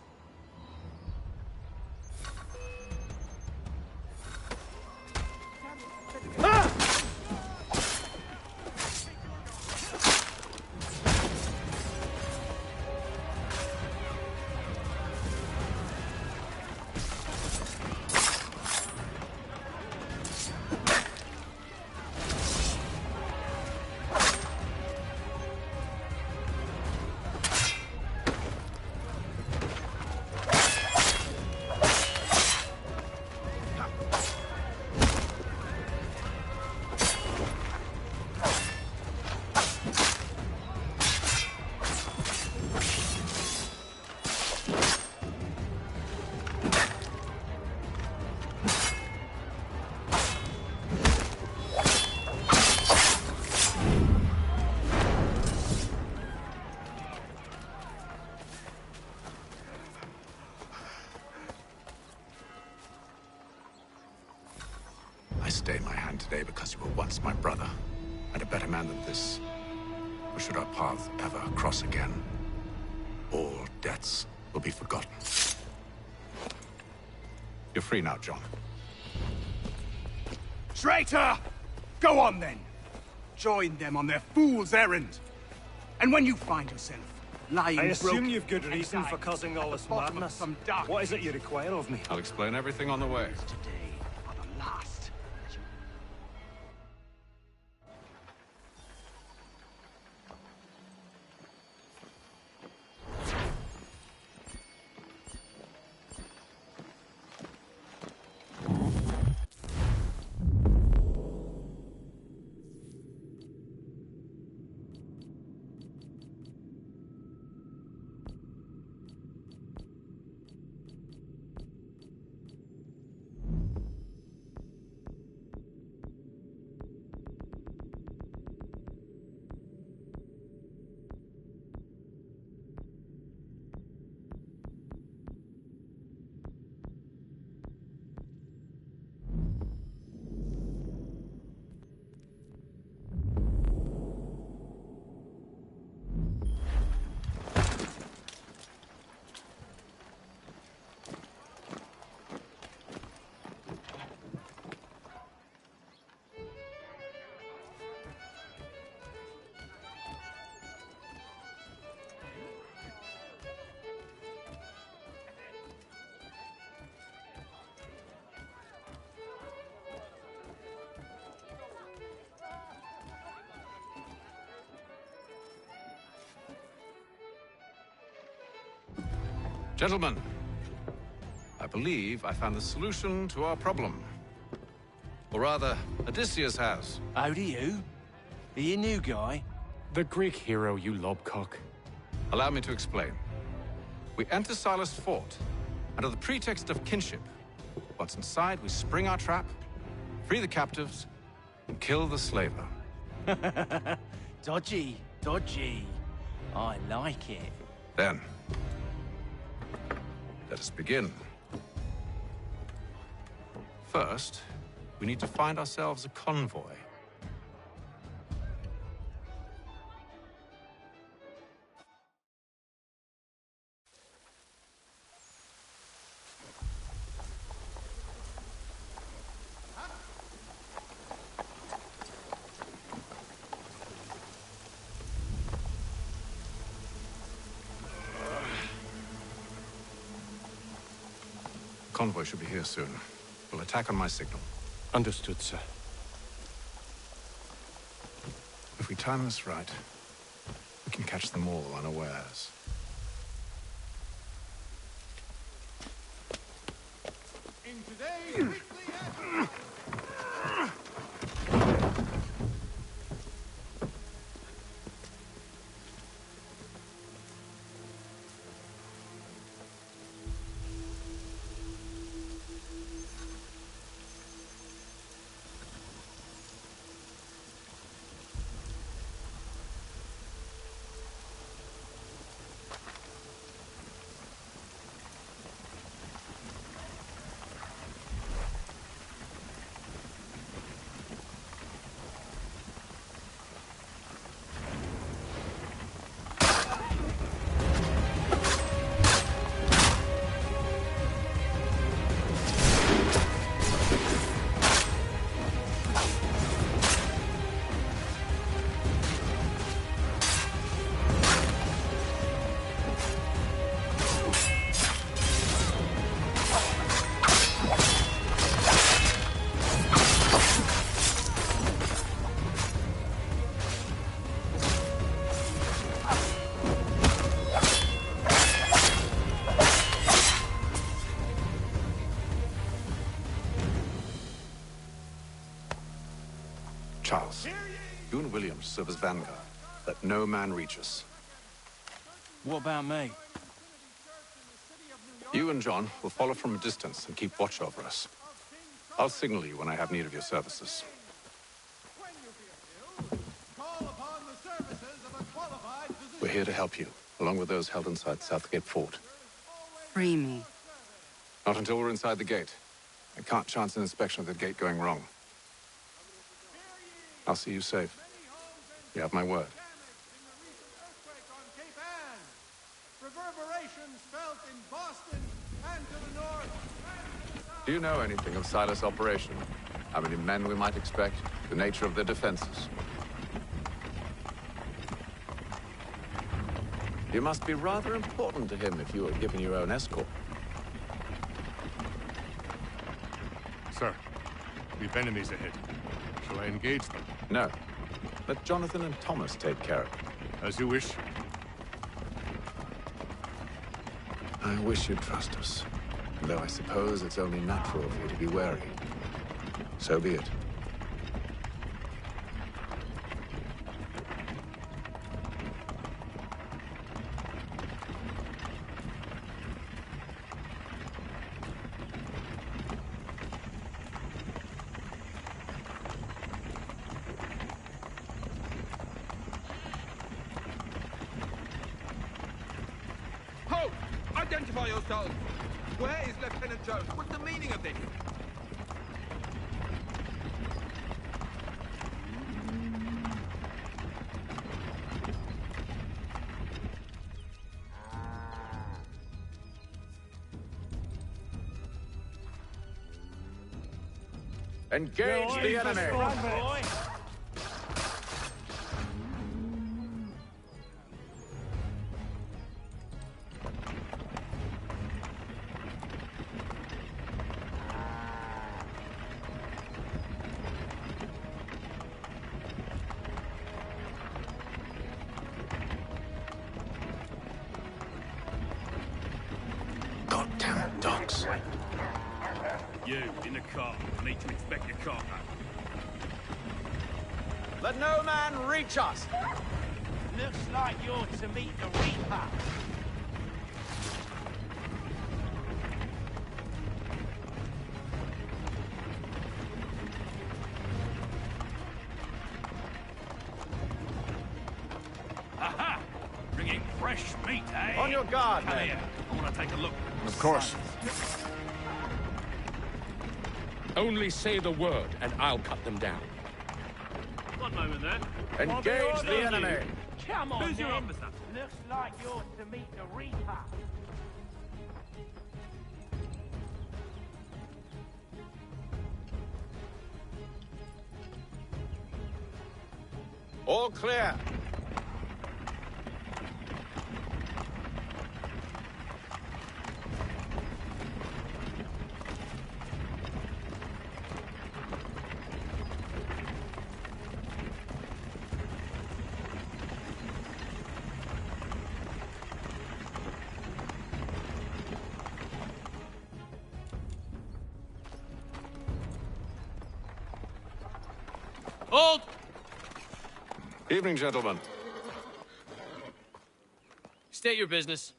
I stay my hand today because you were once my brother, and a better man than this. Or should our paths ever cross again, all debts will be forgotten. You're free now, John. Traitor! Go on, then. Join them on their fool's errand. And when you find yourself lying I assume broken you've good and reason dying for causing all this at the bottom of madness. some dark What is it you require of me? I'll explain everything on the way. last. Gentlemen, I believe I found the solution to our problem. Or rather, Odysseus has. How do you? Are you a new guy? The Greek hero, you lobcock. Allow me to explain. We enter Silas' fort, under the pretext of kinship. Once inside, we spring our trap, free the captives, and kill the slaver. Dodgy, dodgy. I like it. Then, let us begin. First, we need to find ourselves a convoy. Convoy should be here soon. We'll attack on my signal. Understood, sir. If we time this right, we can catch them all unawares. In today's weekly advert. Charles, you and Williams serve as vanguard. Let no man reach us. What about me? You and John will follow from a distance and keep watch over us. I'll signal you when I have need of your services. We're here to help you, along with those held inside Southgate Fort. Free me. Not until we're inside the gate. I can't chance an inspection of the gate going wrong. I'll see you safe. You have my word. Reverberations felt in Boston and to the north. Do you know anything of Silas' operation? How many men we might expect? The nature of their defenses? You must be rather important to him if you were given your own escort. Sir, we've enemies ahead. Shall I engage them? No. Let Jonathan and Thomas take care of it. As you wish. I wish you'd trust us. Though I suppose it's only natural for you to be wary. So be it. Halt! Identify yourselves! Where is Lieutenant Jones? What's the meaning of this? Engage the enemy! Goddamn dogs. You, in the car. Need to inspect your cargo. Let no man reach us! Looks like you're to meet the Reaper. Aha! Bringing fresh meat, eh? On your guard, Come men. here. I want to take a look. Of course. Only say the word, and I'll cut them down. One moment there. Engage the enemy! Come on, Who's your then. officer? Looks like you're to meet the Reaper. All clear. Hold! Evening, gentlemen. State your business.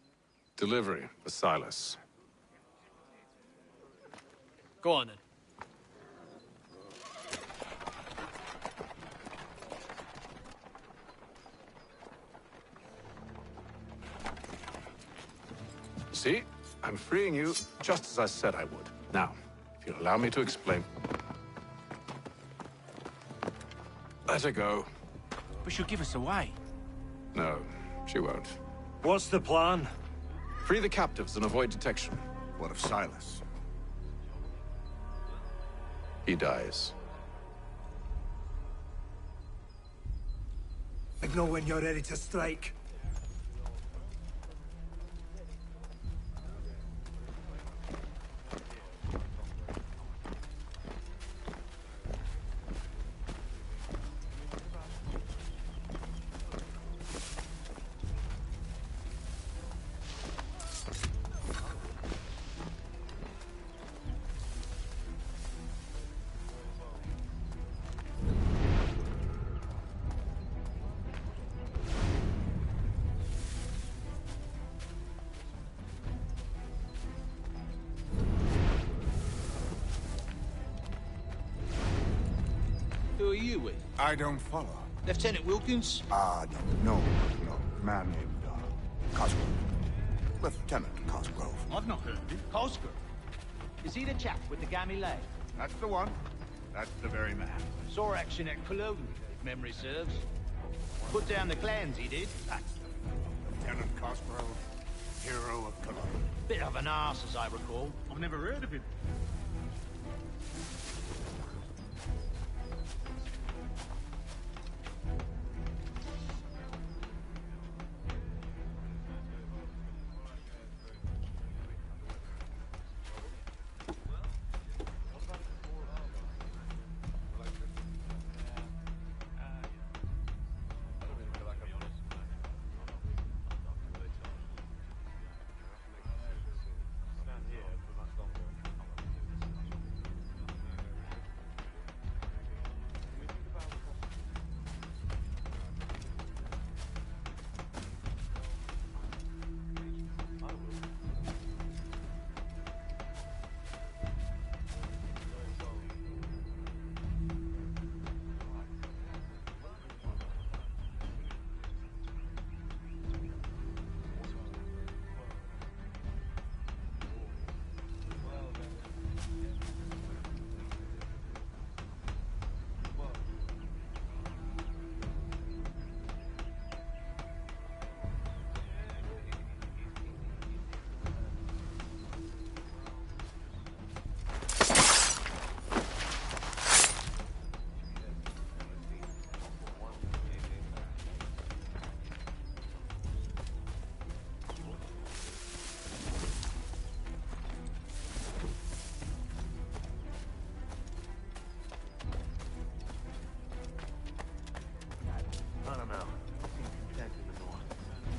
Delivery for Silas. Go on, then. See? I'm freeing you just as I said I would. Now, if you'll allow me to explain. Let her go. But she'll give us away. No, she won't. What's the plan? Free the captives and avoid detection. What of Silas? He dies. Signal when you're ready to strike. Who are you with? I don't follow. Lieutenant Wilkins? No. Man named, Cosgrove. Lieutenant Cosgrove. I've not heard of him. Cosgrove? Is he the chap with the gammy leg? That's the one. That's the very man. Saw action at Cologne, if memory serves. Put down the clans, he did. That's the Lieutenant Cosgrove, hero of Cologne. Bit of an arse, as I recall. I've never heard of him.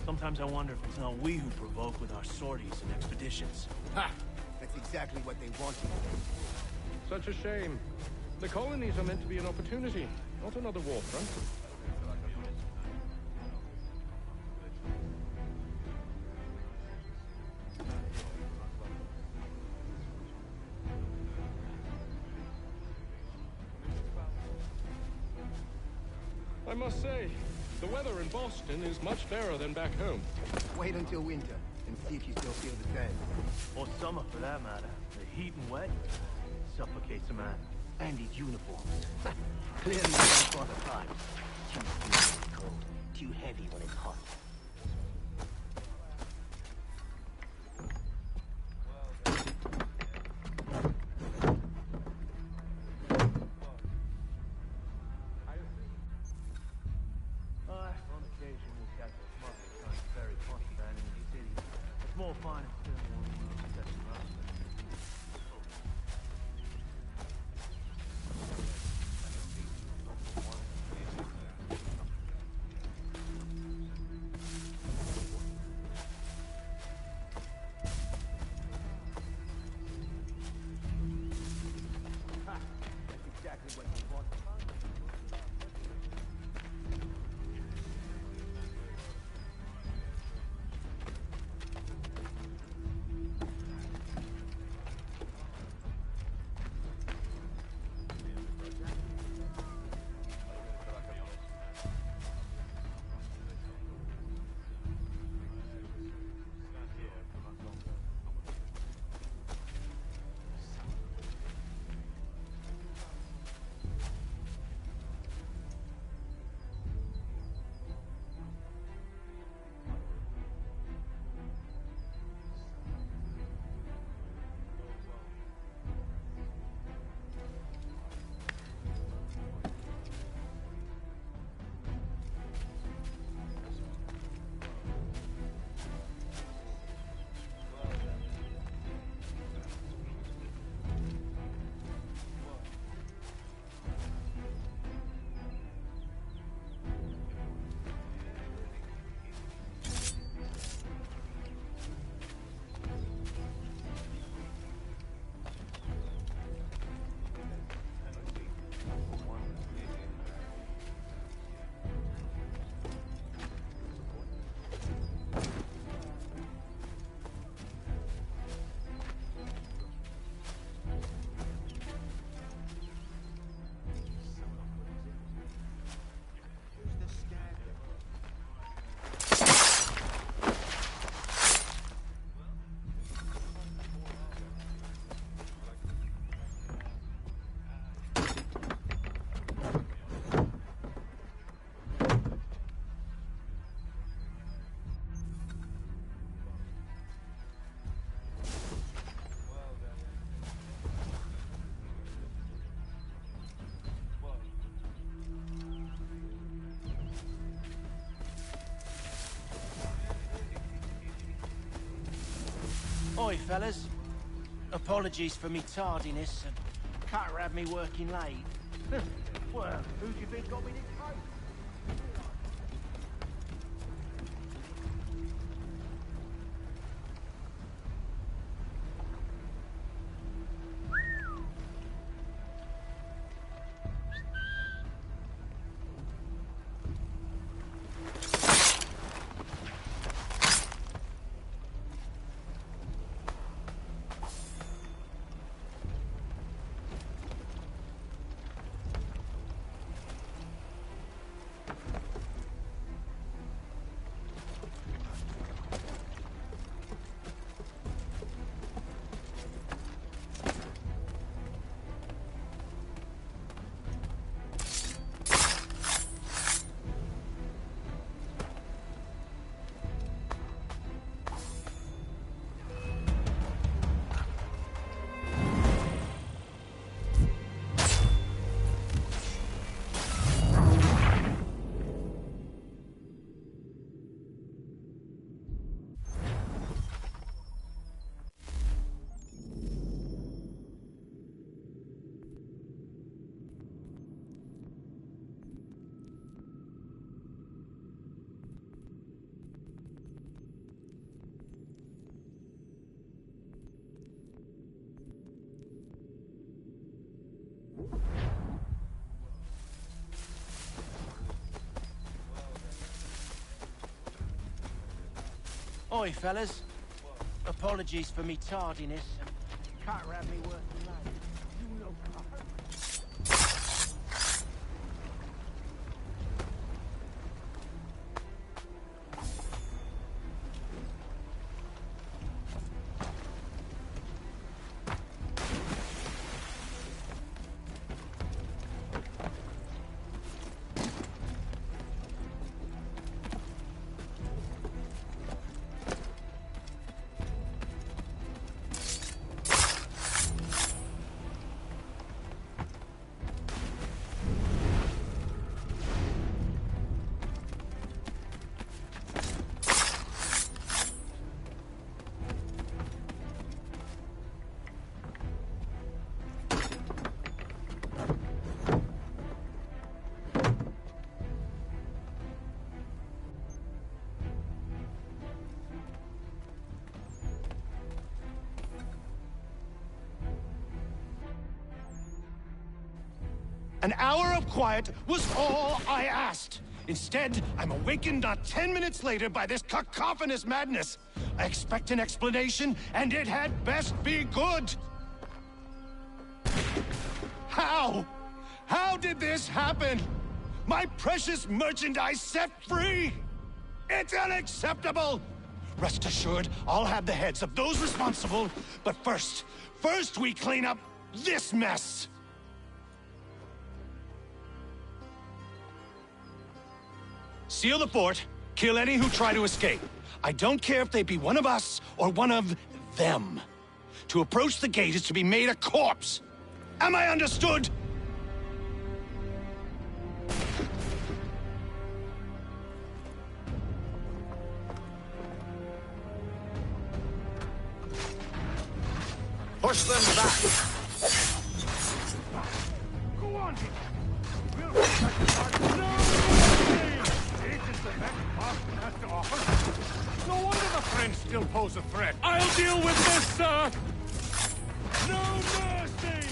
Sometimes I wonder if it's not we who provoke with our sorties and expeditions. Ha! That's exactly what they wanted. Such a shame. The colonies are meant to be an opportunity, not another war front. I must say, the weather in Boston is much fairer than back home. Wait until winter and see if you still feel the same. Or summer, for that matter. The heat and wet suffocates a man. And his uniforms. Clearly not for the times. Too cool when it's cold. Too heavy when it's hot. Oi, fellas. Apologies for me tardiness. Cutter had me working late. Well, who do you think got me this place? Oi, fellas. Apologies for me tardiness. Cutter had me working late. You know, An hour of quiet was all I asked. Instead, I'm awakened not 10 minutes later by this cacophonous madness. I expect an explanation, and it had best be good. How? How did this happen? My precious merchandise set free! It's unacceptable! Rest assured, I'll have the heads of those responsible, but first we clean up this mess! Seal the fort, kill any who try to escape. I don't care if they be one of us or one of them. To approach the gate is to be made a corpse. Am I understood? Push them back! Go on, we'll respect the party. No! This is the best Boston has to offer. No wonder the French still pose a threat. I'll deal with this, sir! No mercy!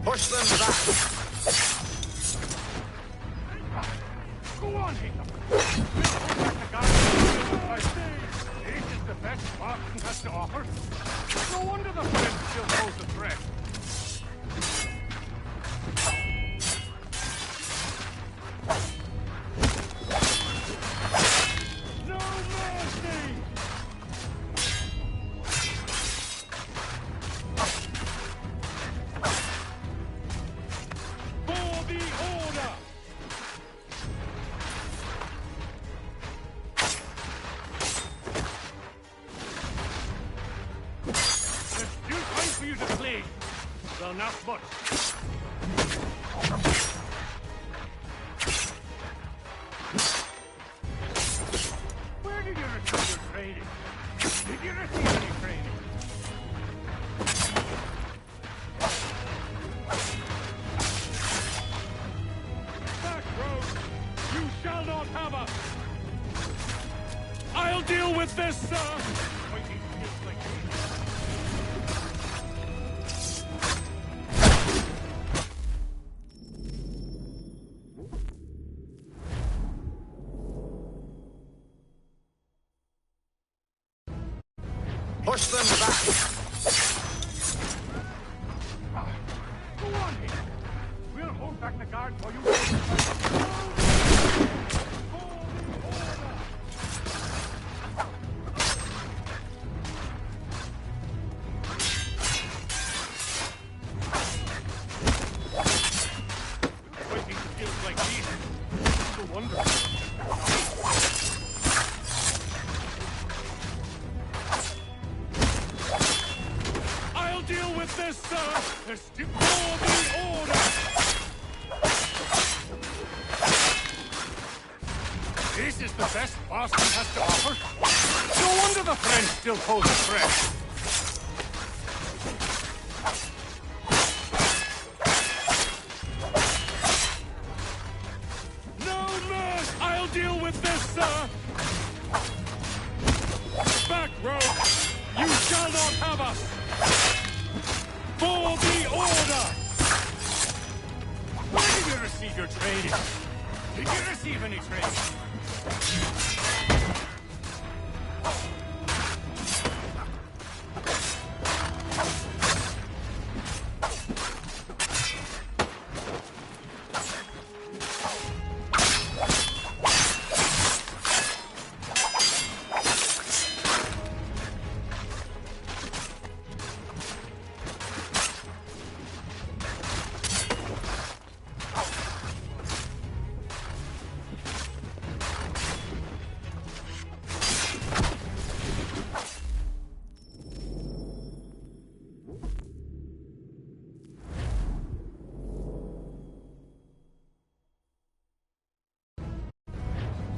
Push them back! Go on, has to offer. No wonder the Friends still pose a threat. No mercy! For the Order! There's still time for you to play. Well, not much. Where did you receive your training? Did you receive any training? Back road! You shall not have us! I'll deal with this, sir! Fighting skills like these. Push them back! Go on here! We'll hold back the guard for you. Fighting skills like these. No wonder. I'll deal with this, sir! There's still for the Order! This is the best Boston has to offer? No wonder the Friends still pose a threat! No mercy! I'll deal with this, sir! Back row! You shall not have us! For the Order! Where did you receive your training? Did you receive any training?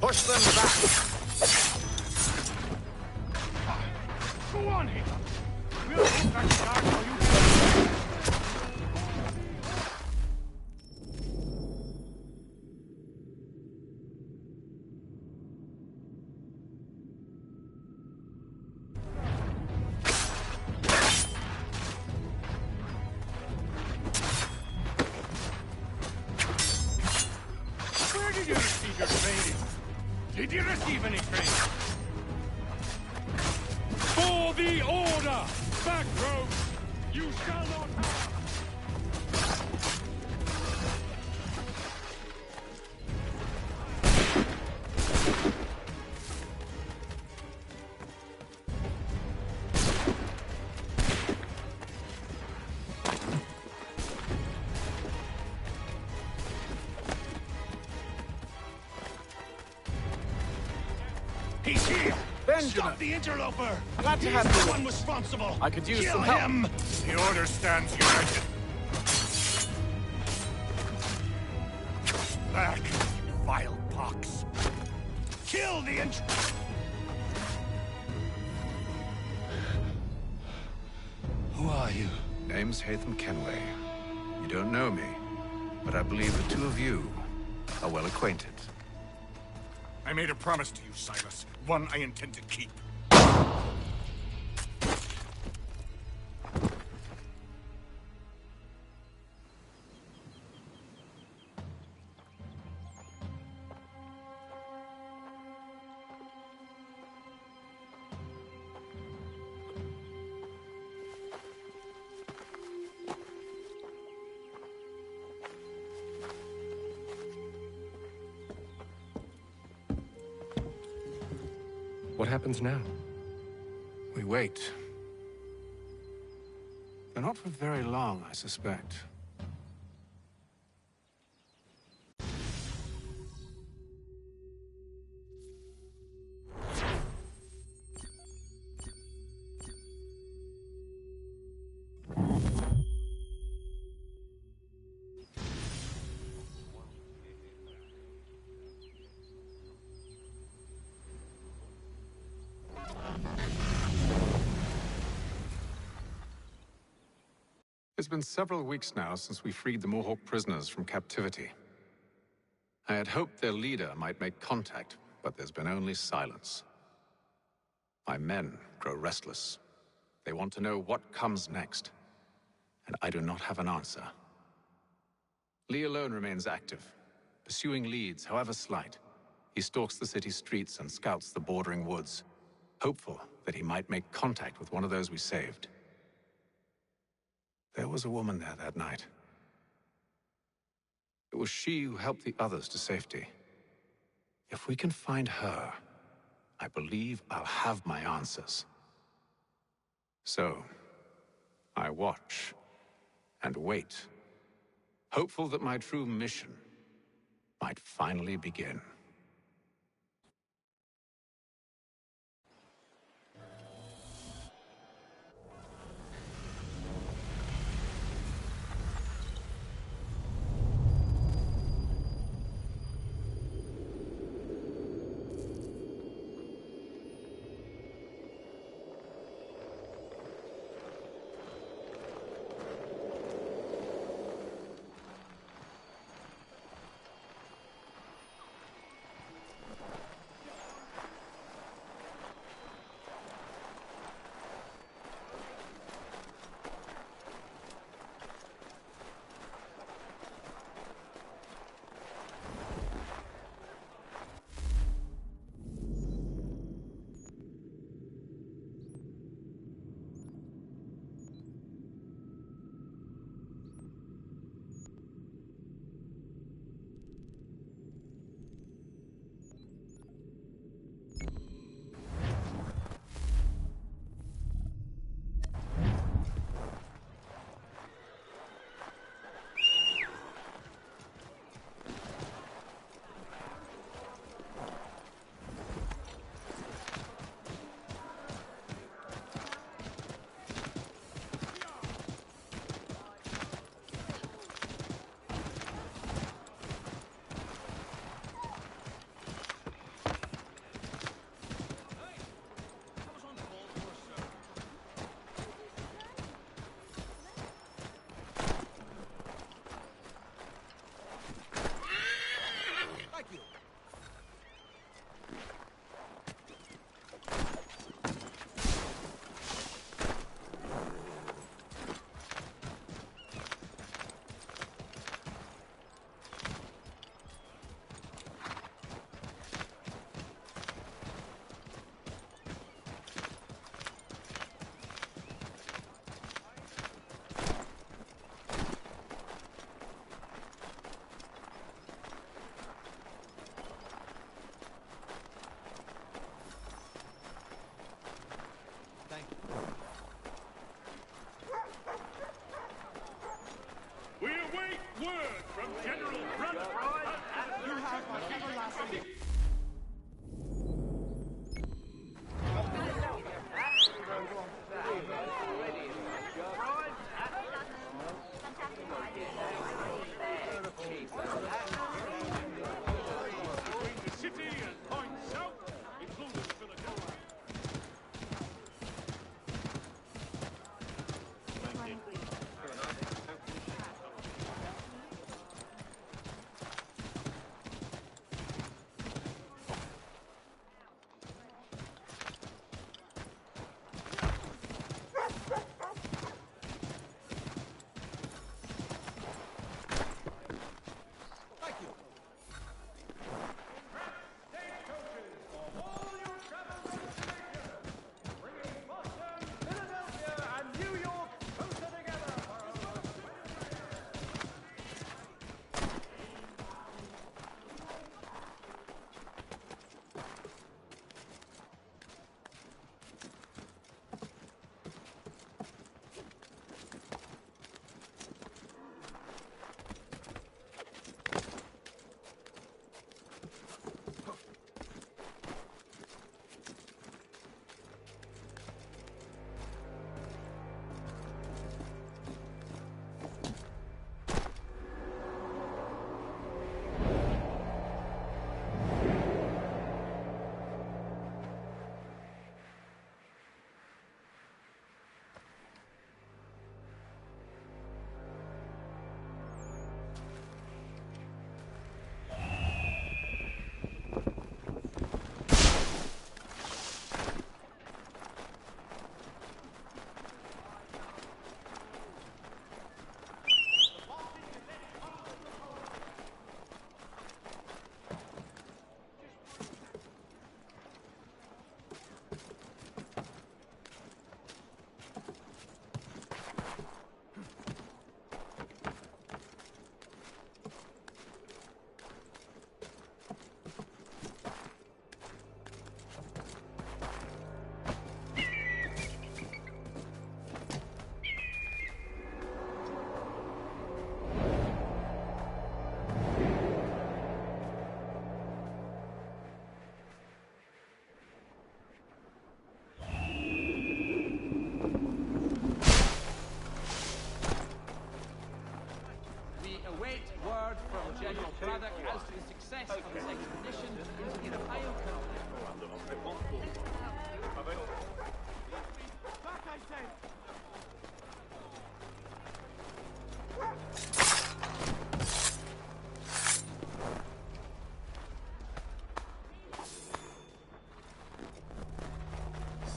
Push them back! Go on here! We'll hold back the guard for you. Where did you receive your training? Did you receive any training? For the Order! Back row! You shall not have... He's here! Stop the interloper! Glad to He's have the you. one responsible! I could use Kill some help. him! The Order stands united. Back, you vile pox! Kill the Who are you? Name's Hatham Kenway. You don't know me, but I believe the two of you are well acquainted. I made a promise to you, Silas. One I intend to keep. What happens now? We wait. But not for very long, I suspect. It's been several weeks now since we freed the Mohawk prisoners from captivity. I had hoped their leader might make contact, but there's been only silence. My men grow restless. They want to know what comes next, and I do not have an answer. Lee alone remains active, pursuing leads, however slight. He stalks the city streets and scouts the bordering woods, hopeful that he might make contact with one of those we saved. There was a woman there that night. It was she who helped the others to safety. If we can find her, I believe I'll have my answers. So, I watch and wait, hopeful that my true mission might finally begin.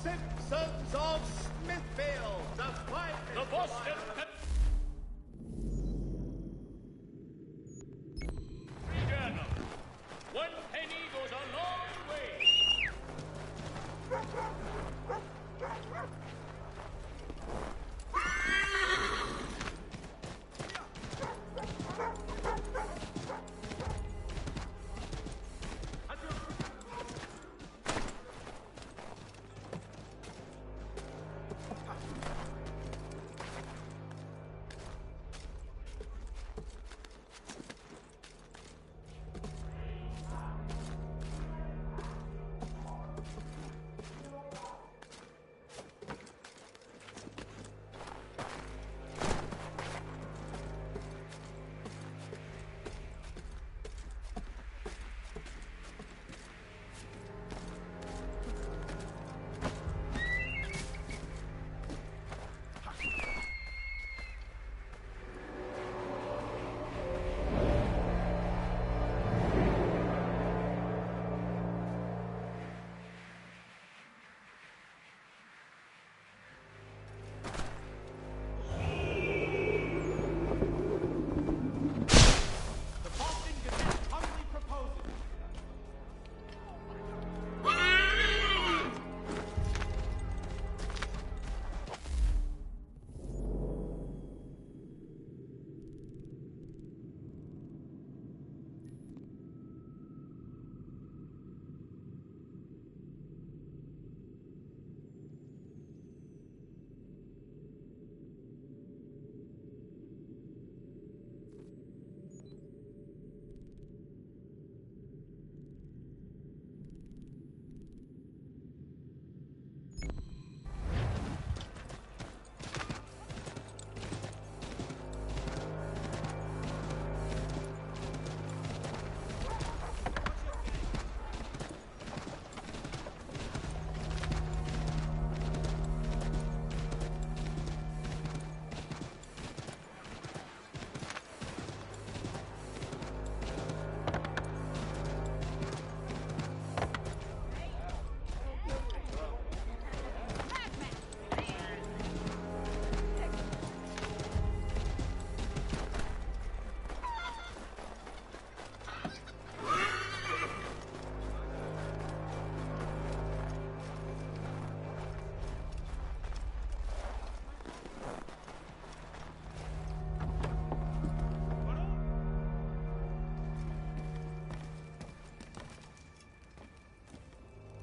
Citizens of Smithfield, the Boston Journal. 1 penny goes a long way.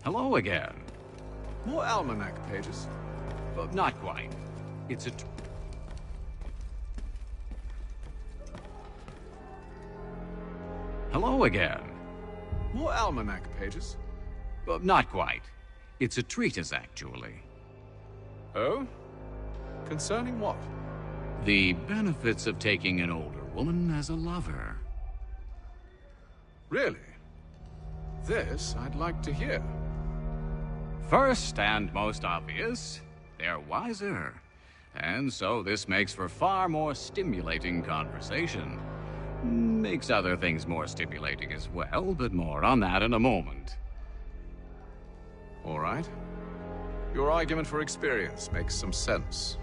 Hello again. More almanac pages. But not quite. It's a... Hello again. More almanac pages. But not quite. It's a treatise, actually. Oh? Concerning what? The benefits of taking an older woman as a lover. Really? This I'd like to hear. First and most obvious, they're wiser. And so this makes for far more stimulating conversation. Makes other things more stimulating as well, but more on that in a moment. All right. Your argument for experience makes some sense.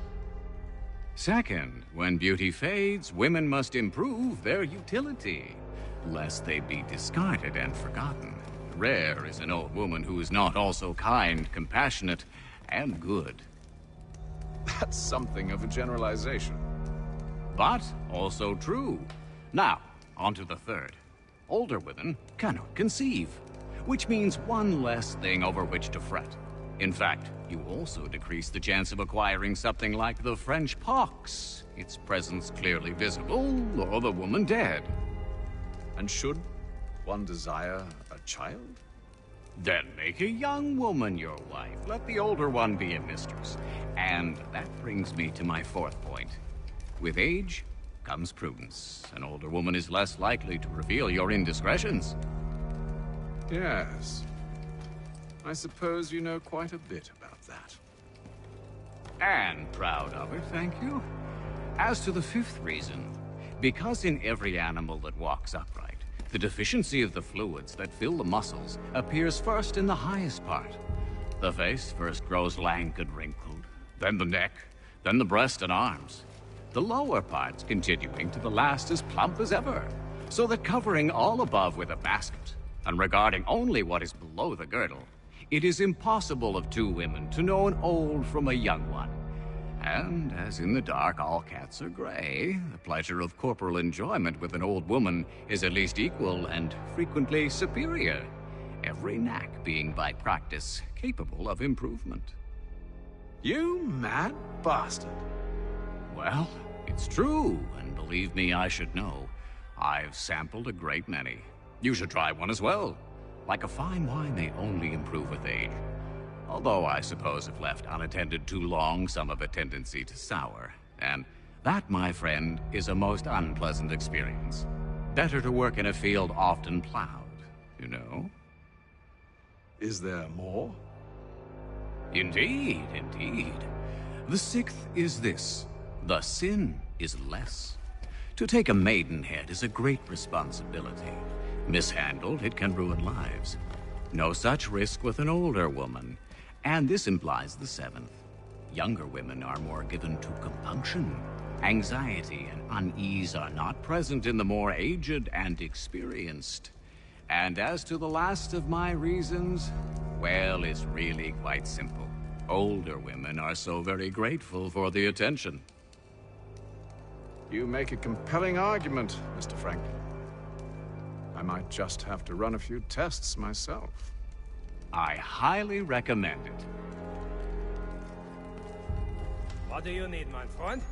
Second, when beauty fades, women must improve their utility, lest they be discarded and forgotten. Rare is an old woman who is not also kind, compassionate, and good. That's something of a generalization. But also true. Now, on to the third. Older women cannot conceive, which means one less thing over which to fret. In fact, you also decrease the chance of acquiring something like the French pox, its presence clearly visible, or the woman dead. And should one desire a child? Then make a young woman your wife. Let the older one be a mistress. And that brings me to my fourth point. With age comes prudence. An older woman is less likely to reveal your indiscretions. Yes. I suppose you know quite a bit about that. And proud of it, thank you. As to the fifth reason, because in every animal that walks upright, the deficiency of the fluids that fill the muscles appears first in the highest part. The face first grows lank and wrinkled, then the neck, then the breast and arms. The lower parts continuing to the last as plump as ever, so that covering all above with a basket, and regarding only what is below the girdle, it is impossible of two women to know an old from a young one. And as in the dark all cats are gray, the pleasure of corporal enjoyment with an old woman is at least equal and frequently superior, every knack being by practice capable of improvement. You mad bastard. Well, it's true, and believe me, I should know. I've sampled a great many. You should try one as well. Like a fine wine, they only improve with age. Although I suppose if left unattended too long, some have a tendency to sour. And that, my friend, is a most unpleasant experience. Better to work in a field often plowed, you know? Is there more? Indeed, indeed. The sixth is this. The sin is less. To take a maidenhead is a great responsibility. Mishandled, it can ruin lives. No such risk with an older woman. And this implies the seventh. Younger women are more given to compunction. Anxiety and unease are not present in the more aged and experienced. And as to the last of my reasons, well, it's really quite simple. Older women are so very grateful for the attention. You make a compelling argument, Mr. Franklin. I might just have to run a few tests myself. I highly recommend it. What do you need, my friend?